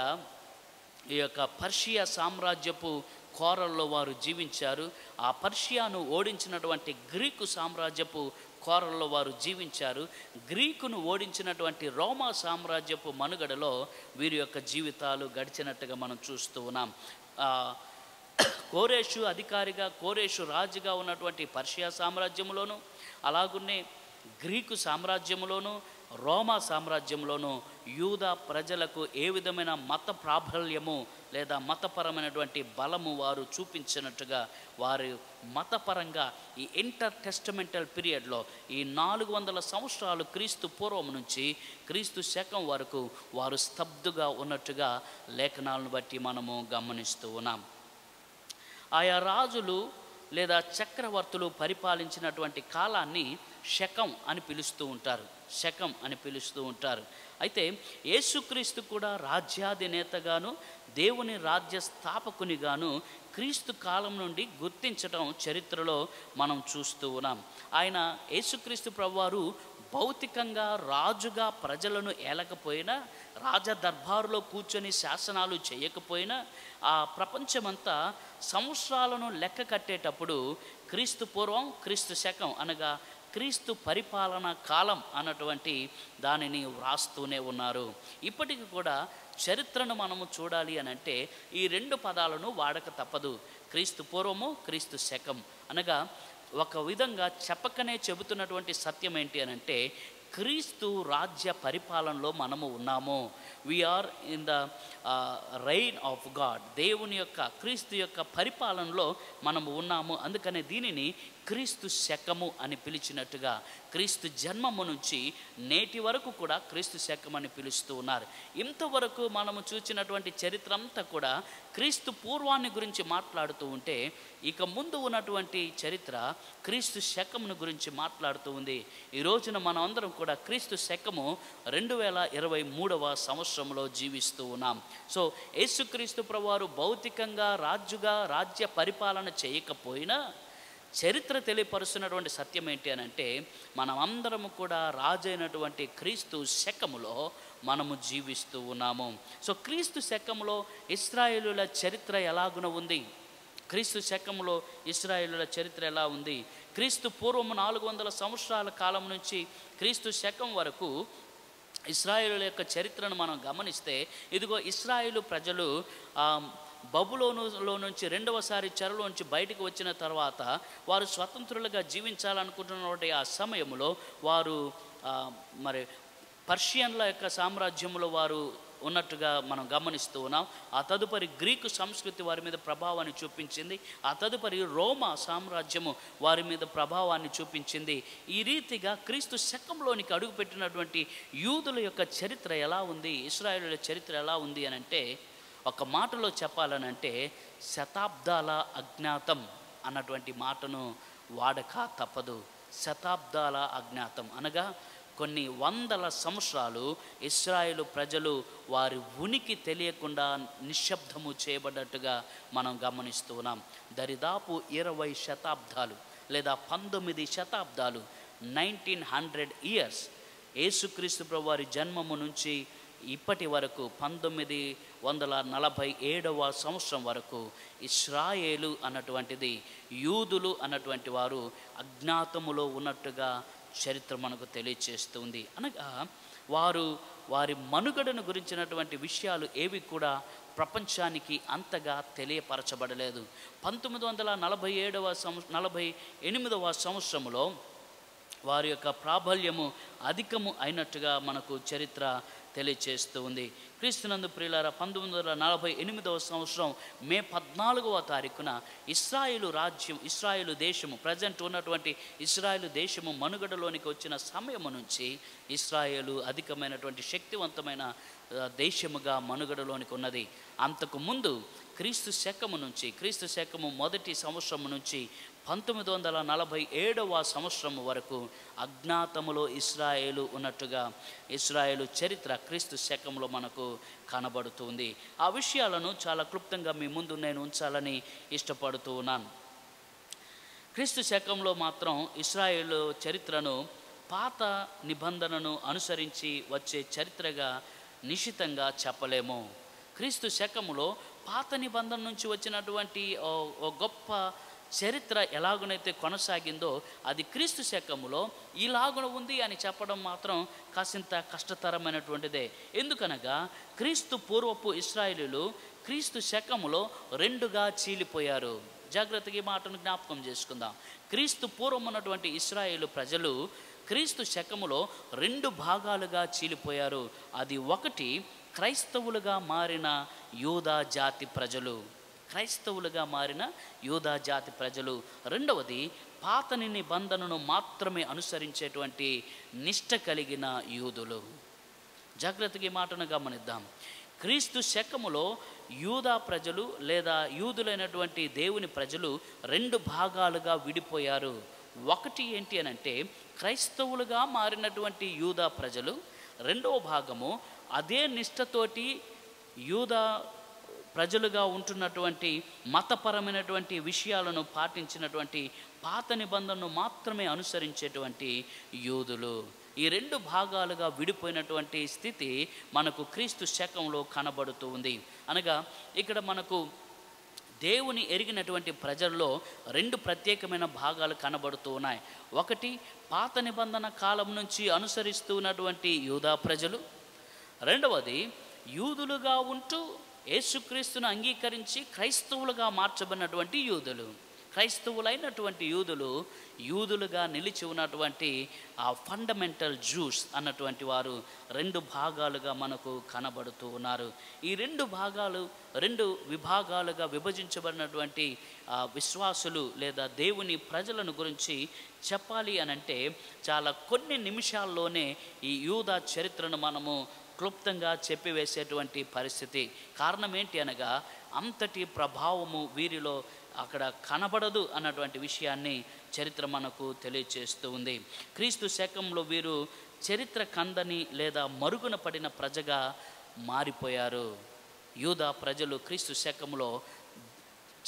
ఈ యొక్క పర్షియా సామ్రాజ్యపు కోరల్లో వారు జీవించారు. ఆ పర్షియాను ఓడించినటువంటి గ్రీకు సామ్రాజ్యపు కోరల్లో వారు జీవించారు. గ్రీకును ఓడించినటువంటి రోమా సామ్రాజ్యపు మనుగడలో వీరి యొక్క జీవితాలు గడిచినట్టుగా మనం చూస్తూ ఉన్నాం. కోరేషు అధికారిగా, కోరేషు రాజుగా ఉన్నటువంటి పర్షియా సామ్రాజ్యంలోను, అలాగునే గ్రీకు సామ్రాజ్యంలోను, రోమా సామ్రాజ్యంలోను యూదా ప్రజలకు ఏ విధమైన మత ప్రాబల్యము లేదా మతపరమైనటువంటి బలము వారు చూపించినట్టుగా, వారు మతపరంగా ఈ ఇంటర్ టెస్టమెంటల్ పీరియడ్లో ఈ 400 సంవత్సరాలు క్రీస్తు పూర్వం నుంచి క్రీస్తు శకం వరకు వారు స్తబ్దుగా ఉన్నట్టుగా లేఖనాలను బట్టి మనము గమనిస్తూ ఉన్నాం. ఆయా రాజులు లేదా చక్రవర్తులు పరిపాలించినటువంటి కాలాన్ని శకం అని పిలుస్తూ ఉంటారు, శకం అని పిలుస్తూ ఉంటారు. అయితే యేసుక్రీస్తు కూడా రాజ్యాధినేతగాను దేవుని రాజ్య స్థాపకునిగాను క్రీస్తు కాలం నుండి గుర్తించడం చరిత్రలో మనం చూస్తూ ఉన్నాం. ఆయన యేసుక్రీస్తు ప్రభువారు భౌతికంగా రాజుగా ప్రజలను ఏలకపోయినా, రాజదర్బారులో కూర్చొని శాసనాలు చేయకపోయినా, ఆ ప్రపంచమంతా సంవత్సరాలను లెక్క కట్టేటప్పుడు క్రీస్తు పూర్వం, క్రీస్తు శకం అనగా క్రీస్తు పరిపాలన కాలం అన్నటువంటి దానిని వ్రాస్తూనే ఉన్నారు. ఇప్పటికి కూడా చరిత్రను మనము చూడాలి అని అంటే ఈ 2 పదాలను వాడక తప్పదు. క్రీస్తు పూర్వము, క్రీస్తు శకం అనగా ఒక విధంగా చెప్పకనే చెబుతున్నటువంటి సత్యం ఏంటి అని అంటే, క్రీస్తు రాజ్య పరిపాలనలో మనము ఉన్నాము. We are in the reign of God. దేవుని యొక్క, క్రీస్తు యొక్క పరిపాలనలో మనము ఉన్నాము. అందుకనే దీనిని క్రీస్తు శకము అని పిలిచినట్టుగా, క్రీస్తు జన్మము నుంచి నేటి వరకు కూడా క్రీస్తు శకం అని పిలుస్తూ ఉన్నారు. ఇంతవరకు మనము చూసినటువంటి చరిత్ర అంతా కూడా క్రీస్తు పూర్వాన్ని గురించి మాట్లాడుతూ ఉంటే, ఇక ముందు ఉన్నటువంటి చరిత్ర క్రీస్తు శకమును గురించి మాట్లాడుతూ ఉంది. ఈ రోజున మనం అందరం కూడా క్రీస్తు శకము 2023వ సంవత్సరంలో జీవిస్తూ ఉన్నాం. సో యేసుక్రీస్తు ప్రభువారు భౌతికంగా రాజుగా రాజ్య పరిపాలన చేయకపోయినా చరిత్ర తెలియపరుస్తున్నటువంటి సత్యం ఏంటి అని అంటే, మనం అందరము కూడా రాజైనటువంటి క్రీస్తు శకములో మనము జీవిస్తూ ఉన్నాము. సో క్రీస్తు శకములో ఇశ్రాయేలుల చరిత్ర ఎలాగున ఉంది? క్రీస్తు శకంలో ఇశ్రాయేలుల చరిత్ర ఎలా ఉంది? క్రీస్తు పూర్వము 400 సంవత్సరాల కాలం నుంచి క్రీస్తు శకం వరకు ఇశ్రాయేలుల యొక్క చరిత్రను మనం గమనిస్తే, ఇదిగో ఇశ్రాయేలు ప్రజలు బబులోనులో నుంచి 2వసారి చెరలోంచి బయటకు వచ్చిన తర్వాత వారు స్వతంత్రులుగా జీవించాలనుకుంటున్నటువంటి ఆ సమయంలో వారు మరి పర్షియన్ల యొక్క సామ్రాజ్యంలో వారు ఉన్నట్టుగా మనం గమనిస్తూ ఉన్నాం. ఆ తదుపరి గ్రీకు సంస్కృతి వారి మీద ప్రభావాన్ని చూపించింది. ఆ తదుపరి రోమా సామ్రాజ్యము వారి మీద ప్రభావాన్ని చూపించింది. ఈ రీతిగా క్రీస్తు శకంలోనికి అడుగుపెట్టినటువంటి యూదుల యొక్క చరిత్ర ఎలా ఉంది, ఇశ్రాయేలుల చరిత్ర ఎలా ఉంది అని అంటే, ఒక మాటలో చెప్పాలనంటే శతాబ్దాల అజ్ఞాతం అన్నటువంటి మాటను వాడక తప్పదు. శతాబ్దాల అజ్ఞాతం అనగా కొన్ని వందల సంవత్సరాలు ఇశ్రాయేలు ప్రజలు వారి ఉనికి తెలియకుండా నిశ్శబ్దము చేయబడ్డట్టుగా మనం గమనిస్తూ ఉన్నాం. దరిదాపు 20 శతాబ్దాలు లేదా 19 శతాబ్దాలు, 1900 ఇయర్స్, యేసుక్రీస్తు ప్రభు వారి జన్మము నుంచి ఇప్పటి వరకు 1947వ సంవత్సరం వరకు ఇశ్రాయేలు అన్నటువంటిది, యూదులు అన్నటువంటి వారు అజ్ఞాతములో ఉన్నట్టుగా చరిత్ర మనకు తెలియచేస్తుంది. అనగా వారి మనుగడను గురించినటువంటి విషయాలు ఏవి కూడా ప్రపంచానికి అంతగా తెలియపరచబడలేదు. 1948వ సంవత్సరంలో వారి యొక్క ప్రాబల్యము అధికము అయినట్టుగా మనకు చరిత్ర తెలియచేస్తూ ఉంది. క్రీస్తునందు ప్రియులారా, 1948వ సంవత్సరం మే 14వ తారీఖున ఇస్రాయేలు దేశము, ప్రజెంట్ ఉన్నటువంటి ఇస్రాయేలు దేశము మనుగడలోనికి వచ్చిన సమయము నుంచి ఇస్రాయేలు అధికమైనటువంటి శక్తివంతమైన దేశముగా మనుగడలోనికి ఉన్నది. అంతకు ముందు క్రీస్తు శకము మొదటి సంవత్సరం నుంచి 1947వ సంవత్సరం వరకు అజ్ఞాతములో ఇస్రాయేలు ఉన్నట్టుగా ఇస్రాయేలు చరిత్ర క్రీస్తు శకంలో మనకు కనబడుతుంది. ఆ విషయాలను చాలా క్లుప్తంగా మీ ముందు నేను ఉంచాలని ఇష్టపడుతూ ఉన్నాను. క్రీస్తు శకంలో మాత్రం ఇస్రాయేలు చరిత్రను పాత నిబంధనను అనుసరించి వచ్చే చరిత్రగా నిశ్చితంగా చెప్పలేము. క్రీస్తు శకములో పాత నిబంధన నుంచి వచ్చినటువంటి గొప్ప చరిత్ర ఎలాగునైతే కొనసాగిందో అది క్రీస్తు శకములో ఇలాగున ఉంది అని చెప్పడం మాత్రం కాసింత కష్టతరమైనటువంటిదే. ఎందుకనగా క్రీస్తు పూర్వపు ఇశ్రాయేలీయులు క్రీస్తు శకములో రెండుగా చీలిపోయారు. జాగ్రత్తగా ఈ మాటను జ్ఞాపకం చేసుకుందాం. క్రీస్తు పూర్వం ఉన్నటువంటి ఇశ్రాయేలు ప్రజలు క్రీస్తు శకములో రెండు భాగాలుగా చీలిపోయారు. అది ఒకటి క్రైస్తవులుగా మారిన యూదా జాతి ప్రజలు, రెండవది పాత నిబంధనను మాత్రమే అనుసరించేటువంటి నిష్ట కలిగిన యూదులు. జాగ్రత్తగా ఈ మాటను గమనిద్దాం. క్రీస్తు శకములో యూదా ప్రజలు లేదా యూదులైనటువంటి దేవుని ప్రజలు రెండు భాగాలుగా విడిపోయారు. ఒకటి ఏంటి అనంటే క్రైస్తవులుగా మారినటువంటి యూదా ప్రజలు, రెండవ భాగము అదే నిష్ఠతోటి యూదా ప్రజలుగా ఉంటున్నటువంటి మతపరమైనటువంటి విషయాలను పాటించినటువంటి పాత నిబంధనను మాత్రమే అనుసరించేటువంటి యూదులు. ఈ రెండు భాగాలుగా విడిపోయినటువంటి స్థితి మనకు క్రీస్తు శకంలో కనబడుతూ ఉంది. అనగా ఇక్కడ మనకు దేవుని ఎరిగినటువంటి ప్రజల్లో రెండు ప్రత్యేకమైన భాగాలు కనబడుతూ ఉన్నాయి. ఒకటి పాత నిబంధన కాలం నుంచి అనుసరిస్తూ ఉన్నటువంటి యూదా ప్రజలు, రెండవది యూదులుగా ఉంటూ యేసుక్రీస్తును అంగీకరించి క్రైస్తవులుగా మార్చబడినటువంటి యూదులు. క్రైస్తవులైనటువంటి యూదులుగా నిలిచి ఉన్నటువంటి ఆ ఫండమెంటల్ జ్యూస్ అన్నటువంటి వారు రెండు భాగాలుగా మనకు కనబడుతూ ఉన్నారు. ఈ రెండు విభాగాలుగా విభజించబడినటువంటి విశ్వాసులు లేదా దేవుని ప్రజలను గురించి చెప్పాలి అనంటే చాలా కొన్ని నిమిషాల్లోనే ఈ యూదా చరిత్రను మనము క్లుప్తంగా చెప్పివేసేటువంటి పరిస్థితి. కారణం ఏంటి అనగా అంతటి ప్రభావము వీరిలో అక్కడ కనబడదు అన్నటువంటి విషయాన్ని చరిత్ర మనకు తెలియచేస్తూ ఉంది. క్రీస్తు శకంలో వీరు చరిత్ర కందని లేదా మరుగున పడిన ప్రజగా మారిపోయారు. యూదా ప్రజలు క్రీస్తు శకంలో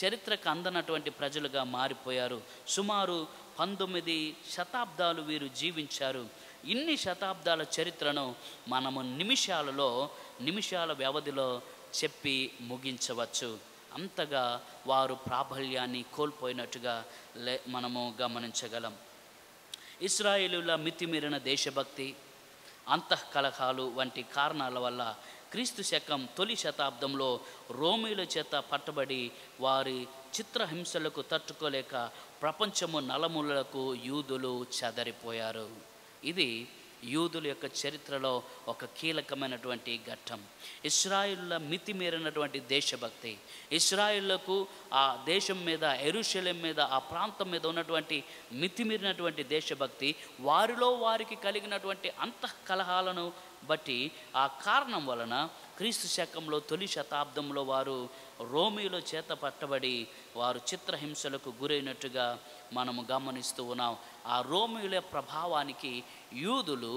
చరిత్రకు అందనటువంటి ప్రజలుగా మారిపోయారు. సుమారు 19 శతాబ్దాలు వీరు జీవించారు. ఇన్ని శతాబ్దాల చరిత్రను మనము నిమిషాల వ్యవధిలో చెప్పి ముగించవచ్చు. అంతగా వారు ప్రాబల్యాన్ని కోల్పోయినట్టుగా మనము గమనించగలం. ఇశ్రాయేలుల మితిమీరిన దేశభక్తి, అంతఃకలహాలు వంటి కారణాల వల్ల క్రీస్తు శకం తొలి శతాబ్దంలో రోమీల చేత పట్టబడి వారి చిత్రహింసలకు తట్టుకోలేక ప్రపంచము నలుమూలలకు యూదులు చెదరిపోయారు. ఇది యూదుల యొక్క చరిత్రలో ఒక కీలకమైనటువంటి ఘట్టం. ఇశ్రాయేలుల మితిమీరినటువంటి దేశభక్తి, ఇశ్రాయేలులకు ఆ దేశం మీద, యెరూషలేం మీద, ఆ ప్రాంతం మీద ఉన్నటువంటి మితిమీరినటువంటి దేశభక్తి, వారికి కలిగినటువంటి అంతఃకలహాలను బట్టి ఆ కారణం వలన క్రీస్తు శకంలో తొలి శతాబ్దంలో వారు రోమీల చేత పట్టబడి వారు చిత్రహింసలకు గురైనట్టుగా మనము గమనిస్తూ ఉన్నాం. ఆ రోమీల ప్రభావానికి యూదులు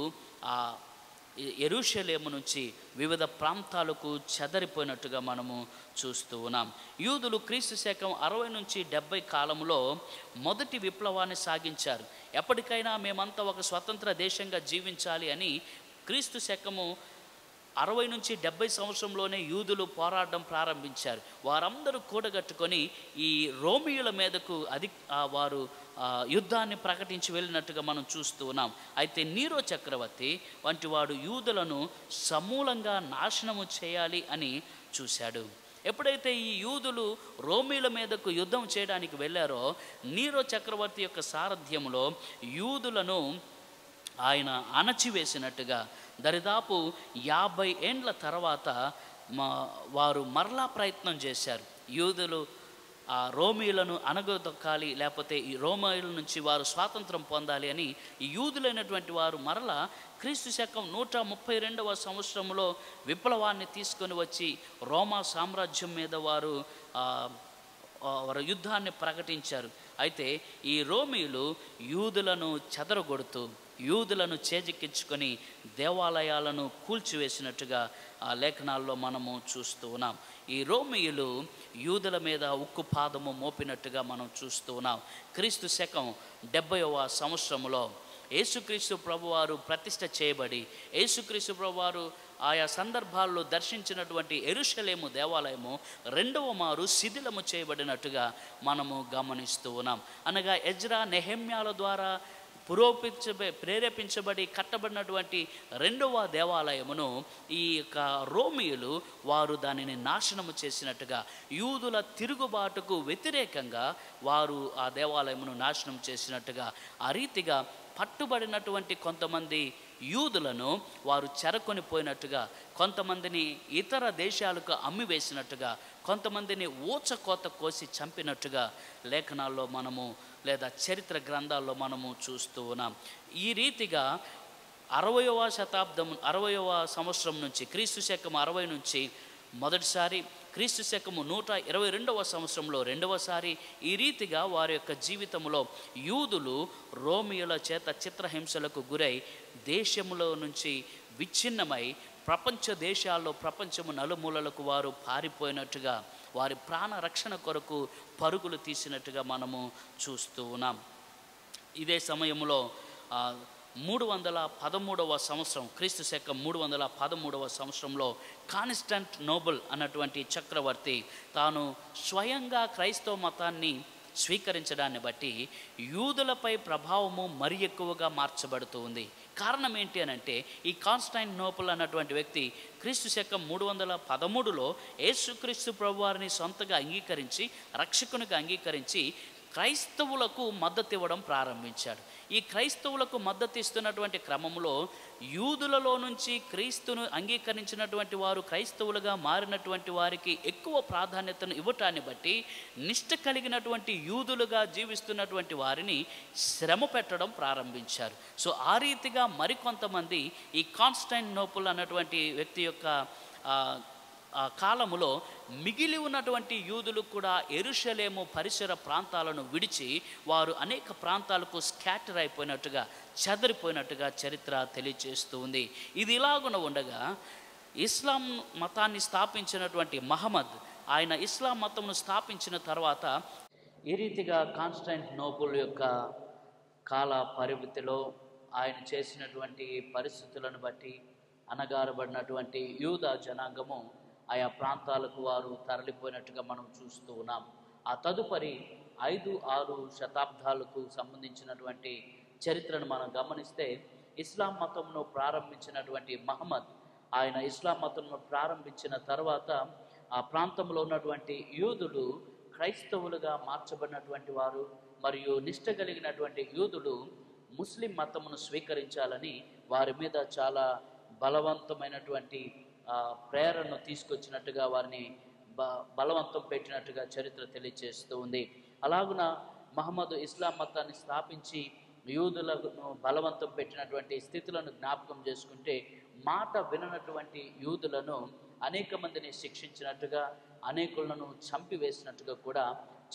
ఆ యెరూషలేము నుంచి వివిధ ప్రాంతాలకు చెదరిపోయినట్టుగా మనము చూస్తూ ఉన్నాం. యూదులు క్రీస్తు శకం 60 నుంచి 70 కాలంలో మొదటి విప్లవాన్ని సాగించారు. ఎప్పటికైనా మేమంతా ఒక స్వతంత్ర దేశంగా జీవించాలి అని క్రీస్తు శకము 60 నుంచి 70 సంవత్సరంలోనే యూదులు పోరాటం ప్రారంభించారు. వారందరూ కూడగట్టుకొని ఈ రోమియుల మీదకు వారు యుద్ధాన్ని ప్రకటించి వెళ్ళినట్టుగా మనం చూస్తూ ఉన్నాం. అయితే నీరో చక్రవర్తి వంటి వాడు యూదులను సమూలంగా నాశనము చేయాలి అని చూశాడు. ఎప్పుడైతే ఈ యూదులు రోమీల మీదకు యుద్ధం చేయడానికి వెళ్ళారో నీరో చక్రవర్తి యొక్క సారథ్యంలో యూదులను ఆయన అణచివేసినట్టుగా దరిదాపు 50 ఏండ్ల తర్వాత వారు మరలా ప్రయత్నం చేశారు. యూదులు ఆ రోమీయులను అణగదొక్కాలి, లేకపోతే ఈ రోమీయుల నుంచి వారు స్వాతంత్రం పొందాలి అని ఈ యూదులైనటువంటి వారు మరలా క్రీస్తు శకం 132వ సంవత్సరంలో విప్లవాన్ని తీసుకొని వచ్చి రోమా సామ్రాజ్యం మీద వారు యుద్ధాన్ని ప్రకటించారు. అయితే ఈ రోమీయులు యూదులను చెదరగొడుతూ, యూదులను చేజిక్కించుకొని దేవాలయాలను కూల్చివేసినట్టుగా ఆ లేఖనాల్లో మనము చూస్తూ ఉన్నాం. ఈ రోమీయులు యూదుల మీద ఉక్కు పాదము మోపినట్టుగా మనం చూస్తూ ఉన్నాం. క్రీస్తు శకం 70వ సంవత్సరంలో యేసుక్రీస్తు ప్రభువారు ప్రతిష్ఠ చేయబడి, యేసుక్రీస్తు ప్రభువారు ఆయా సందర్భాల్లో దర్శించినటువంటి యెరూషలేము దేవాలయము రెండవ మారు శిథిలము చేయబడినట్టుగా మనము గమనిస్తూ ఉన్నాం. అనగా ఎజ్రా, నెహెమ్యాల ద్వారా ప్రేరేపించబడి కట్టబడినటువంటి రెండవ దేవాలయమును ఈ యొక్క రోమీయులు వారు దానిని నాశనము చేసినట్టుగా, యూదుల తిరుగుబాటుకు వ్యతిరేకంగా వారు ఆ దేవాలయమును నాశనం చేసినట్టుగా, ఆ రీతిగా పట్టుబడినటువంటి కొంతమంది యూదులను వారు చెరకొని పోయినట్టుగా, కొంతమందిని ఇతర దేశాలకు అమ్మివేసినట్టుగా, కొంతమందిని ఊచకోత కోసి చంపినట్టుగా లేఖనాల్లో మనము లేదా చరిత్ర గ్రంథాల్లో మనము చూస్తూ ఉన్నాం. ఈ రీతిగా 60వ సంవత్సరం నుంచి, క్రీస్తు శకం 60 నుంచి మొదటిసారి, క్రీస్తు శకము 122వ సంవత్సరంలో రెండవసారి, ఈ రీతిగా వారి యొక్క జీవితంలో యూదులు రోమియుల చేత చిత్రహింసలకు గురై దేశములో నుంచి విచ్ఛిన్నమై ప్రపంచ దేశాల్లో, ప్రపంచము నలుమూలలకు వారు పారిపోయినట్టుగా, వారి ప్రాణ రక్షణ కొరకు పరుగులు తీసినట్టుగా మనము చూస్తూ ఉన్నాం. ఇదే సమయంలో 313వ సంవత్సరం, క్రీస్తు శకం 313వ సంవత్సరంలో కాన్స్టాంటినోపుల్ అన్నటువంటి చక్రవర్తి తాను స్వయంగా క్రైస్తవ మతాన్ని స్వీకరించడాన్ని బట్టి యూదులపై ప్రభావము మరి ఎక్కువగా మార్చబడుతూ ఉంది. కారణం ఏంటి అని అంటే, ఈ కాన్స్టాంటినోపుల్ అన్నటువంటి వ్యక్తి క్రీస్తు శకం 313లో యేసుక్రీస్తు ప్రభువారిని సొంతగా అంగీకరించి, రక్షకునిగా అంగీకరించి క్రైస్తవులకు మద్దతు ఇవ్వడం ప్రారంభించాడు. ఈ క్రైస్తవులకు మద్దతు ఇస్తున్నటువంటి క్రమంలో యూదులలో నుంచి క్రీస్తును అంగీకరించినటువంటి వారు క్రైస్తవులుగా మారినటువంటి వారికి ఎక్కువ ప్రాధాన్యతను ఇవ్వటాన్ని బట్టి నిష్ఠ కలిగినటువంటి యూదులుగా జీవిస్తున్నటువంటి వారిని శ్రమ పెట్టడం ప్రారంభించారు. సో ఆ రీతిగా మరికొంతమంది ఈ కాన్స్టాంటినోపుల్ అన్నటువంటి వ్యక్తి యొక్క కాలములో మిగిలి ఉన్నటువంటి యూదులు కూడా యెరూషలేము పరిసర ప్రాంతాలను విడిచి వారు అనేక ప్రాంతాలకు స్కాటర్ అయిపోయినట్టుగా, చెదరిపోయినట్టుగా చరిత్ర తెలియజేస్తూ ఉంది. ఇది ఇలాగున ఉండగా ఇస్లాం మతాన్ని స్థాపించినటువంటి మహమ్మద్, ఆయన ఇస్లాం మతంను స్థాపించిన తర్వాత ఈ రీతిగా కాన్స్టాంటినోపుల్ యొక్క కాల పరిమితిలో ఆయన చేసినటువంటి పరిస్థితులను బట్టి అనగారబడినటువంటి యూదా జనాంగము ఆయా ప్రాంతాలకు వారు తరలిపోయినట్టుగా మనం చూస్తూ ఉన్నాం. ఆ తదుపరి 5-6 శతాబ్దాలకు సంబంధించినటువంటి చరిత్రను మనం గమనిస్తే, ఇస్లాం మతంను ప్రారంభించినటువంటి మహమ్మద్, ఆయన ఇస్లాం మతంను ప్రారంభించిన తర్వాత ఆ ప్రాంతంలో ఉన్నటువంటి యూదులు క్రైస్తవులుగా మార్చబడినటువంటి వారు మరియు నిష్ఠ కలిగినటువంటి యూదులు ముస్లిం మతమును స్వీకరించాలని వారి మీద చాలా బలవంతమైనటువంటి ప్రేరణను తీసుకొచ్చినట్టుగా, వారిని బలవంతం పెట్టినట్టుగా చరిత్ర తెలియజేస్తూ ఉంది. అలాగున మహమ్మద్ ఇస్లాం మతాన్ని స్థాపించి యూదులను బలవంతం పెట్టినటువంటి స్థితులను జ్ఞాపకం చేసుకుంటే, మాట విననటువంటి యూదులను అనేక మందిని శిక్షించినట్టుగా, అనేకులను చంపివేసినట్టుగా కూడా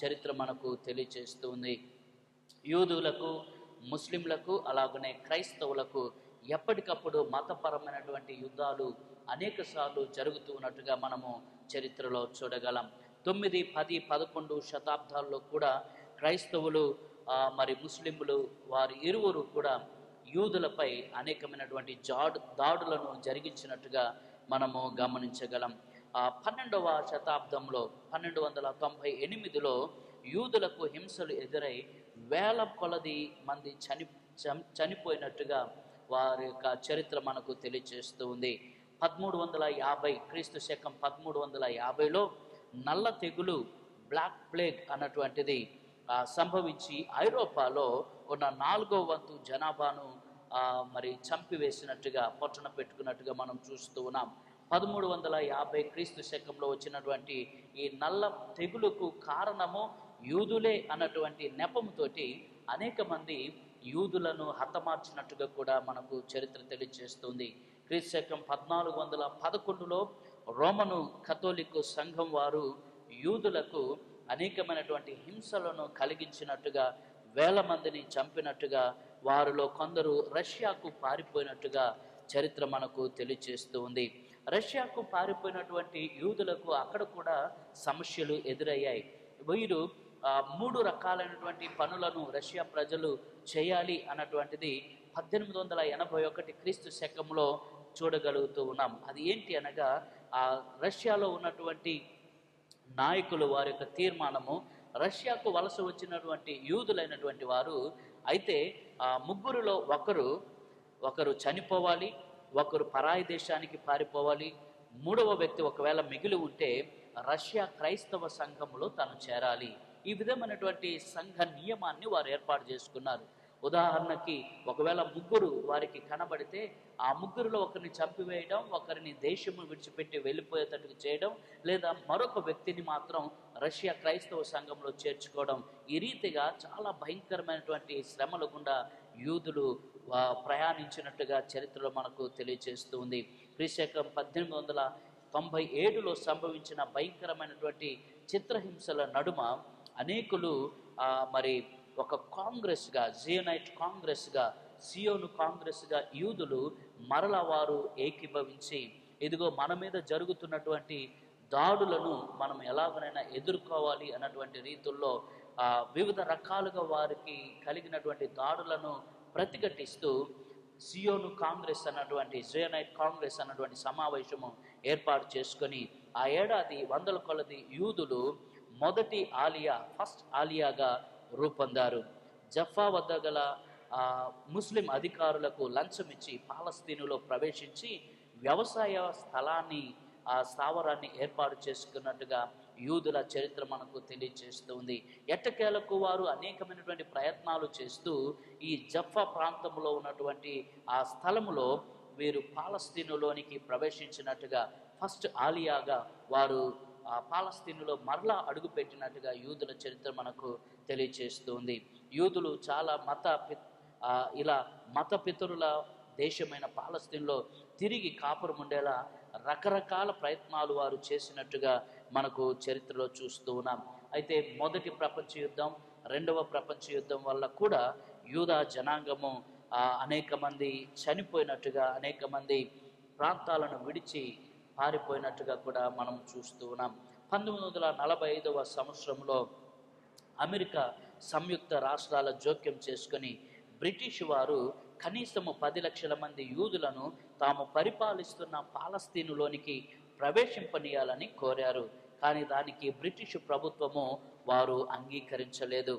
చరిత్ర మనకు తెలియజేస్తూ ఉంది. యూదులకు, ముస్లింలకు, అలాగనే క్రైస్తవులకు ఎప్పటికప్పుడు మతపరమైనటువంటి యుద్ధాలు అనేక సార్లు జరుగుతూ ఉన్నట్టుగా మనము చరిత్రలో చూడగలం. 9, 10, 11 శతాబ్దాల్లో కూడా క్రైస్తవులు మరి ముస్లింలు వారి ఇరువురు కూడా యూదులపై అనేకమైనటువంటి దాడులను జరిగించినట్టుగా మనము గమనించగలం. 12వ శతాబ్దంలో 1298లో యూదులకు హింసలు ఎదురై వేల కొలది మంది చనిపోయినట్టుగా వారి యొక్క చరిత్ర మనకు తెలియజేస్తూ ఉంది. 1350, క్రీస్తు శకం 1350లో నల్ల తెగులు, బ్లాక్ ప్లేగ్ అన్నటువంటిది సంభవించి ఐరోపాలో ఉన్న 4వ వంతు జనాభాను మరి చంపివేసినట్టుగా పొట్టన పెట్టుకున్నట్టుగా మనం చూస్తూ ఉన్నాం. 1350 క్రీస్తు శకంలో వచ్చినటువంటి ఈ నల్ల తెగులుకు కారణము యూదులే అన్నటువంటి నెపముతోటి అనేక మంది యూదులను హతమార్చినట్టుగా కూడా మనకు చరిత్ర తెలియజేస్తుంది. క్రీస్తు శకం 1411లో రోమను కథోలిక్ సంఘం వారు యూదులకు అనేకమైనటువంటి హింసలను కలిగించినట్టుగా, వేల మందిని చంపినట్టుగా, వారిలో కొందరు రష్యాకు పారిపోయినట్టుగా చరిత్ర మనకు తెలియజేస్తూ ఉంది. రష్యాకు పారిపోయినటువంటి యూదులకు అక్కడ కూడా సమస్యలు ఎదురయ్యాయి. వీరు 3 రకాలైనటువంటి పనులను రష్యా ప్రజలు చేయాలి అన్నటువంటిది 1881 క్రీస్తు శకంలో చూడగలుగుతూ ఉన్నాం. అది ఏంటి అనగా, రష్యాలో ఉన్నటువంటి నాయకులు వారి యొక్క తీర్మానము, రష్యాకు వలస వచ్చినటువంటి యూదులైనటువంటి వారు అయితే ముగ్గురులో ఒకరు చనిపోవాలి, ఒకరు పరాయి దేశానికి పారిపోవాలి, 3వ వ్యక్తి ఒకవేళ మిగిలి ఉంటే రష్యా క్రైస్తవ సంఘంలో తను చేరాలి. ఈ విధమైనటువంటి సంఘ నియమాన్ని వారు ఏర్పాటు చేసుకున్నారు. ఉదాహరణకి ఒకవేళ ముగ్గురు వారికి కనబడితే ఆ ముగ్గురులో ఒకరిని చంపివేయడం, ఒకరిని దేశము విడిచిపెట్టి వెళ్ళిపోయేటట్టు చేయడం, లేదా మరొక వ్యక్తిని మాత్రం రష్యా క్రైస్తవ సంఘంలో చేర్చుకోవడం. ఈ రీతిగా చాలా భయంకరమైనటువంటి శ్రమల గుండా యూదులు ప్రయాణించినట్టుగా చరిత్రలో మనకు తెలియజేస్తూ ఉంది. క్రీస్తు 1897లో సంభవించిన భయంకరమైనటువంటి చిత్రహింసల నడుమ అనేకులు మరి ఒక కాంగ్రెస్గా, జియోనైట్ కాంగ్రెస్గా, సియోను కాంగ్రెస్గా యూదులు మరలా వారు ఏకీభవించి, ఇదిగో మన మీద జరుగుతున్నటువంటి దాడులను మనం ఎలాగనైనా ఎదుర్కోవాలి అన్నటువంటి రీతుల్లో వివిధ రకాలుగా వారికి కలిగినటువంటి దాడులను ప్రతిఘటిస్తూ సియోను కాంగ్రెస్ అన్నటువంటి, జియోనైట్ కాంగ్రెస్ అన్నటువంటి సమావేశము ఏర్పాటు చేసుకొని ఆ ఏడాది 100 కొలది యూదులు మొదటి ఆలియా, ఫస్ట్ ఆలియాగా రూపొందారు. జఫా వద్ద గల ముస్లిం అధికారులకు లంచం ఇచ్చి పాలస్తీనులో ప్రవేశించి వ్యవసాయ స్థలాన్ని, ఆ స్థావరాన్ని ఏర్పాటు చేసుకున్నట్టుగా యూదుల చరిత్ర మనకు తెలియజేస్తుంది. ఎట్టకేలకు వారు అనేకమైనటువంటి ప్రయత్నాలు చేస్తూ ఈ జఫా ప్రాంతంలో ఉన్నటువంటి ఆ స్థలములో వీరు పాలస్తీనులోనికి ప్రవేశించినట్టుగా, ఫస్ట్ ఆలియాగా వారు పాలస్తీనులో మరలా అడుగుపెట్టినట్టుగా యూదుల చరిత్ర మనకు తెలియజేస్తుంది. యూదులు చాలా మత పితరుల దేశమైన పాలస్తీన్లో తిరిగి కాపురం ఉండేలా రకరకాల ప్రయత్నాలు వారు చేసినట్టుగా మనకు చరిత్రలో చూస్తూ ఉన్నాం. అయితే మొదటి ప్రపంచ యుద్ధం, 2వ ప్రపంచ యుద్ధం వల్ల కూడా యూదా జనాంగము అనేక మంది చనిపోయినట్టుగా, అనేక మంది ప్రాంతాలను విడిచి పారిపోయినట్టుగా కూడా మనం చూస్తూ ఉన్నాం. 1945వ సంవత్సరంలో అమెరికా సంయుక్త రాష్ట్రాల జోక్యం చేసుకొని బ్రిటిష్ వారు కనీసము 10 లక్షల మంది యూదులను తాము పరిపాలిస్తున్న పాలస్తీనులోనికి ప్రవేశింపనీయాలని కోరారు. కానీ దానికి బ్రిటిష్ ప్రభుత్వము వారు అంగీకరించలేదు.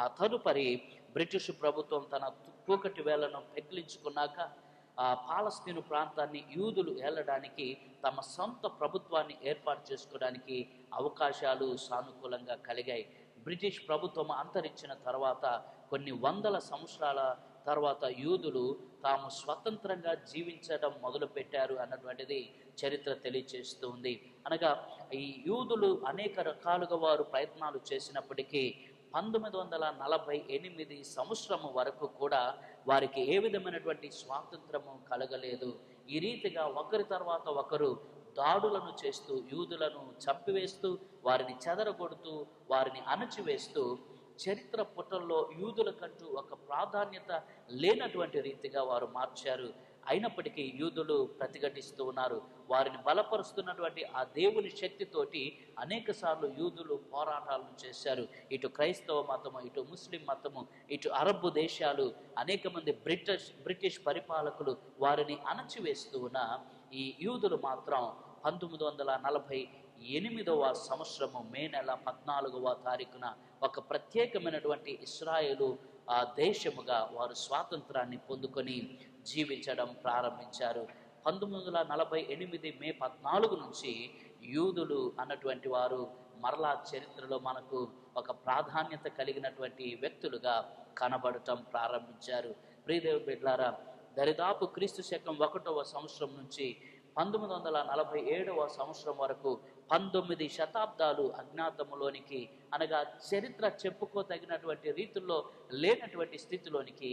ఆ తదుపరి బ్రిటిష్ ప్రభుత్వం తన కూకటి వేలను పెకిలించుకున్నాక పాలస్తీను ప్రాంతాన్ని యూదులు ఏలడానికి, తమ సొంత ప్రభుత్వాన్ని ఏర్పాటు చేసుకోవడానికి అవకాశాలు సానుకూలంగా కలిగాయి. బ్రిటిష్ ప్రభుత్వం అంతరించిన తర్వాత కొన్ని వందల సంవత్సరాల తర్వాత యూదులు తాము స్వతంత్రంగా జీవించడం మొదలుపెట్టారు అన్నటువంటిది చరిత్ర తెలియజేస్తూ ఉంది. అనగా ఈ యూదులు అనేక రకాలుగా వారు ప్రయత్నాలు చేసినప్పటికీ 1948 సంవత్సరము వరకు కూడా వారికి ఏ విధమైనటువంటి స్వాతంత్రము కలగలేదు. ఈ రీతిగా ఒకరి తర్వాత ఒకరు దాడులను చేస్తూ, యూదులను చంపివేస్తూ, వారిని చెదరగొడుతూ, వారిని అణచివేస్తూ చరిత్ర పుటల్లో యూదులకంటూ ఒక ప్రాధాన్యత లేనటువంటి రీతిగా వారు మార్చారు. అయినప్పటికీ యూదులు ప్రతిఘటిస్తూ ఉన్నారు. వారిని బలపరుస్తున్నటువంటి ఆ దేవుని శక్తితోటి అనేక సార్లు యూదులు పోరాటాలను చేశారు. ఇటు క్రైస్తవ మతము, ఇటు ముస్లిం మతము, ఇటు అరబ్బు దేశాలు, అనేక మంది బ్రిటిష్ పరిపాలకులు వారిని అణచివేస్తూ ఉన్న ఈ యూదులు మాత్రం 1948వ సంవత్సరము మే నెల 14వ తారీఖున ఒక ప్రత్యేకమైనటువంటి ఇశ్రాయేలు దేశముగా వారు స్వాతంత్రాన్ని పొందుకొని జీవించడం ప్రారంభించారు. 1948 మే 14 నుంచి యూదులు అన్నటువంటి వారు మరలా చరిత్రలో మనకు ఒక ప్రాధాన్యత కలిగినటువంటి వ్యక్తులుగా కనబడటం ప్రారంభించారు. ప్రియదేవ బిడ్డలారా, దరిదాపు క్రీస్తు శకం 1వ సంవత్సరం నుంచి 1947వ సంవత్సరం వరకు 19 శతాబ్దాలు అజ్ఞాతములోనికి, అనగా చరిత్ర చెప్పుకోదగినటువంటి రీతుల్లో లేనటువంటి స్థితిలోనికి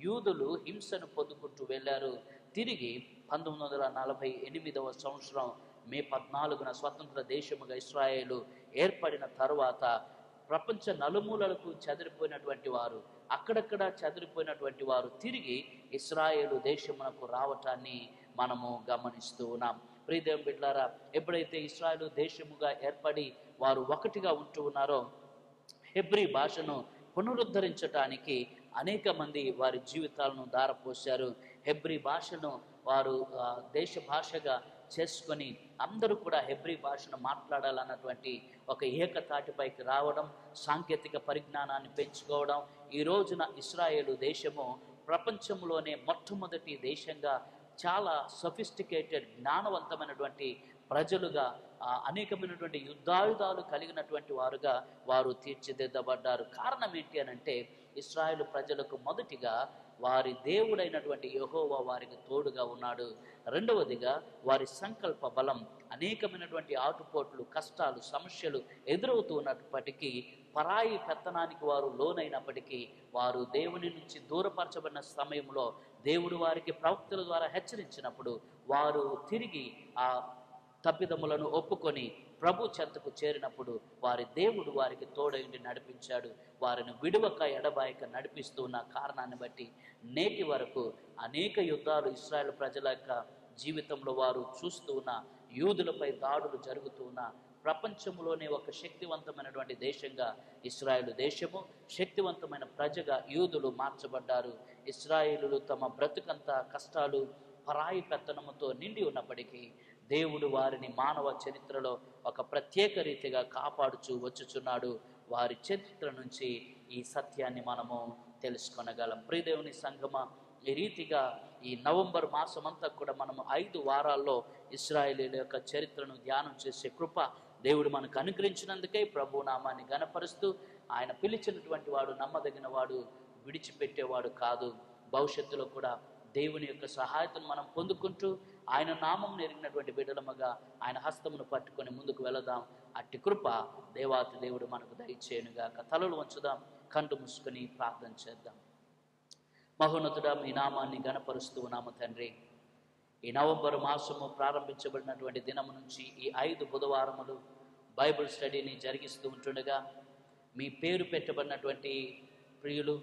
యూదులు హింసను పొందుకుంటూ వెళ్ళారు. తిరిగి 1948వ సంవత్సరం మే 14న స్వతంత్ర దేశముగా ఇశ్రాయేలు ఏర్పడిన తరువాత ప్రపంచ నలుమూలలకు చెదిరిపోయినటువంటి వారు, అక్కడక్కడ చెదిరిపోయినటువంటి వారు తిరిగి ఇశ్రాయేలు దేశమునకు రావటాన్ని మనము గమనిస్తూ ఉన్నాం. ప్రియదేవుని బిడ్డలారా, ఎప్పుడైతే ఇశ్రాయేలు దేశముగా ఏర్పడి వారు ఒకటిగా ఉంటూ ఉన్నారో, హెబ్రీ భాషను పునరుద్ధరించటానికి అనేక మంది వారి జీవితాలను ధారపోశారు. హెబ్రీ భాషను వారు దేశ భాషగా చేసుకొని అందరూ కూడా హెబ్రీ భాషను మాట్లాడాలన్నటువంటి ఒక ఏకతాటిపైకి రావడం, సాంకేతిక పరిజ్ఞానాన్ని పెంచుకోవడం, ఈ రోజున ఇశ్రాయేలు దేశము ప్రపంచంలోనే మొట్టమొదటి దేశంగా చాలా సొఫిస్టికేటెడ్ జ్ఞానవంతమైనటువంటి ప్రజలుగా, అనేకమైనటువంటి యుద్ధాయుధాలు కలిగినటువంటి వారుగా వారు తీర్చిదిద్దబడ్డారు. కారణం ఏంటి అని అంటే, ఇశ్రాయేలు ప్రజలకు మొదటిగా వారి దేవుడైనటువంటి యెహోవా వారికి తోడుగా ఉన్నాడు. రెండవదిగా వారి సంకల్ప బలం. అనేకమైనటువంటి ఆటుపోట్లు, కష్టాలు, సమస్యలు ఎదురవుతూ ఉన్నప్పటికీ, పరాయి పెత్తనానికి వారు లోనైనప్పటికీ, వారు దేవుని నుంచి దూరపరచబడిన సమయంలో దేవుడు వారికి ప్రవక్తల ద్వారా హెచ్చరించినప్పుడు వారు తిరిగి ఆ తప్పిదములను ఒప్పుకొని ప్రభు చెంతకు చేరినప్పుడు వారి దేవుడు వారికి తోడైండి నడిపించాడు. వారిని విడువక ఎడబాయక నడిపిస్తున్న కారణాన్ని బట్టి నేటి వరకు అనేక యుద్ధాలు ఇశ్రాయేలు ప్రజల యొక్క జీవితంలో వారు చూస్తూ ఉన్న, యూదులపై దాడులు జరుగుతూ ఉన్న, ప్రపంచంలోనే ఒక శక్తివంతమైనటువంటి దేశంగా ఇశ్రాయేలు దేశము, శక్తివంతమైన ప్రజగా యూదులు మార్చబడ్డారు. ఇశ్రాయేలులు తమ బ్రతుకంతా కష్టాలు, పరాయి పెత్తనముతో నిండి ఉన్నప్పటికీ దేవుడు వారిని మానవ చరిత్రలో ఒక ప్రత్యేక రీతిగా కాపాడుచూ వచ్చుచున్నాడు. వారి చరిత్ర నుంచి ఈ సత్యాన్ని మనము తెలుసుకొనగలం. ప్రియదేవుని సంగమా, ఈ రీతిగా ఈ నవంబర్ మాసం అంతా కూడా మనము 5 వారాల్లో ఇశ్రాయేలీయుల యొక్క చరిత్రను ధ్యానం చేసే కృప దేవుడు మనకు అనుగ్రహించినందుకే ప్రభు నామాన్ని ఘనపరుస్తూ, ఆయన పిలిచినటువంటి వాడు నమ్మదగిన వాడు, విడిచిపెట్టేవాడు కాదు. భవిష్యత్తులో కూడా దేవుని యొక్క సహాయతను మనం పొందుకుంటూ ఆయన నామం నెరిగినటువంటి బిడ్డలముగా ఆయన హస్తమును పట్టుకొని ముందుకు వెళదాం. అట్టి కృప దేవాతి దేవుడు మనకు దయచేయునుగాక. తలలు వంచుదాం, కంటు మూసుకొని ప్రార్థన చేద్దాం. మహోన్నతుడా, మీ నామాన్ని గణపరుస్తూ ఉన్నాము తండ్రి. ఈ నవంబర్ మాసము ప్రారంభించబడినటువంటి దినము నుంచి ఈ 5 బుధవారములు బైబిల్ స్టడీని జరిగిస్తూ ఉంటుండగా, మీ పేరు పెట్టబడినటువంటి ప్రియులు,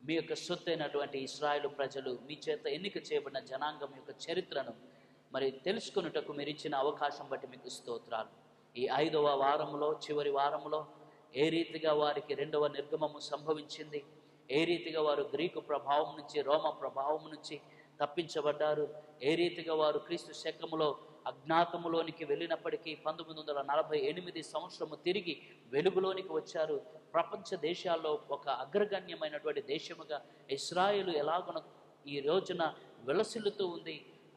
మీ యొక్క సొత్తైనటువంటి ఇశ్రాయేలు ప్రజలు, మీ చేత ఎన్నిక చేయబడిన జనాంగం యొక్క చరిత్రను మరి తెలుసుకొనుటకు మీరు ఇచ్చిన అవకాశం బట్టి మీకు స్తోత్రాలు. ఈ 5వ వారములో, చివరి వారములో ఏ రీతిగా వారికి 2వ నిర్గమము సంభవించింది, ఏ రీతిగా వారు గ్రీకు ప్రభావం నుంచి, రోమ ప్రభావం నుంచి తప్పించబడ్డారు, ఏ రీతిగా వారు క్రీస్తు శకములో అజ్ఞాతములోనికి వెళ్ళినప్పటికీ 1948 సంవత్సరము తిరిగి వెలుగులోనికి వచ్చారు. ప్రపంచ దేశాల్లో ఒక అగ్రగణ్యమైనటువంటి దేశముగా ఇశ్రాయేలు ఎలాగున ఈ రోజున విలసిల్లుతూ ఉంది.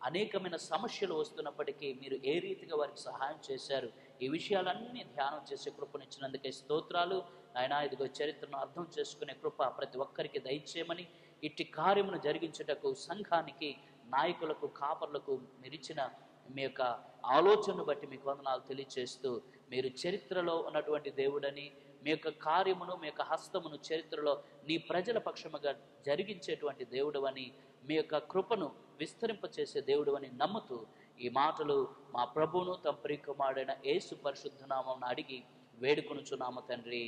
అనేకమైన సమస్యలు వస్తున్నప్పటికీ మీరు ఏ రీతిగా వారికి సహాయం చేశారు, ఈ విషయాలన్నీ ధ్యానం చేసే కృపనిచ్చినందుకే స్తోత్రాలు. ఆయన ఇదిగో చరిత్రను అర్థం చేసుకునే కృప ప్రతి ఒక్కరికి దయచేయమని, ఇట్టి కార్యమును జరిగించుటకు సంఘానికి, నాయకులకు, కాపర్లకు మీరిచ్చిన మీ యొక్క ఆలోచనను బట్టి మీకు వందనాలు తెలియచేస్తూ, మీరు చరిత్రలో ఉన్నటువంటి దేవుడని, మీ యొక్క కార్యమును, మీ యొక్క హస్తమును చరిత్రలో నీ ప్రజల పక్షముగా జరిగించేటువంటి దేవుడు అని, మీ యొక్క కృపను విస్తరింపచేసే దేవుడు అని నమ్ముతూ ఈ మాటలు మా ప్రభువును తమ ప్రియకుమారుడైన యేసు పరిశుద్ధ నామమున అడిగి వేడుకొనుచున్నాము తండ్రి,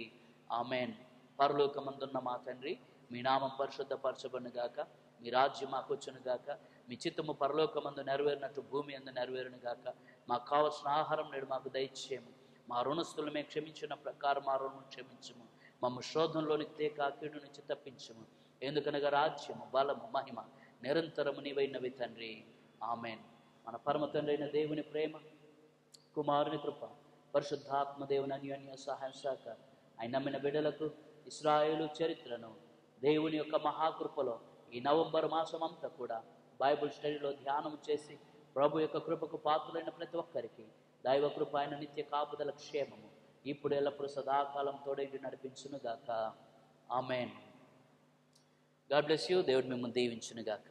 ఆమెన్. పరలోకమందున్న మా తండ్రి, మీ నామం పరిశుద్ధపరచబడును గాక, మీ రాజ్యం మాకు వచ్చును గాక, మీ చిత్తము పరలోకమందు నెరవేరినట్టు భూమి అందు నెరవేరును గాక. మాకు కావలసిన ఆహారం నేడు మాకు దయచేయము, మా రుణస్తులు మేము క్షమించిన ప్రకారం మా రుణం క్షమించము, మమ్మ శోధంలోనికి తేక కీడు నుంచి తప్పించము. ఎందుకనగా రాజ్యము, బలము, మహిమ నిరంతరము నీవైనవి తండ్రి, ఆమెన్. మన పరమ తండ్రి అయిన దేవుని ప్రేమ, కుమారుని కృప, పరిశుద్ధాత్మ దేవుని అన్యోన్య సహాయం సహకారం ఆయన నమ్మిన బిడ్డలకు ఇశ్రాయేలు చరిత్రను దేవుని యొక్క మహాకృపలో ఈ నవంబర్ మాసం అంతా కూడా బైబిల్ స్టడీలో ధ్యానం చేసి ప్రభు యొక్క కృపకు పాత్రులైన ప్రతి ఒక్కరికి దైవ కృప, ఆయన నిత్య కాపుదల, క్షేమము ఇప్పుడు ఎల్లప్పుడు సదాకాలం తోడేంటి నడిపించునుగాక, ఆమెన్. God bless you. దేవుడు మిమ్మల్ని దీవించునుగాక.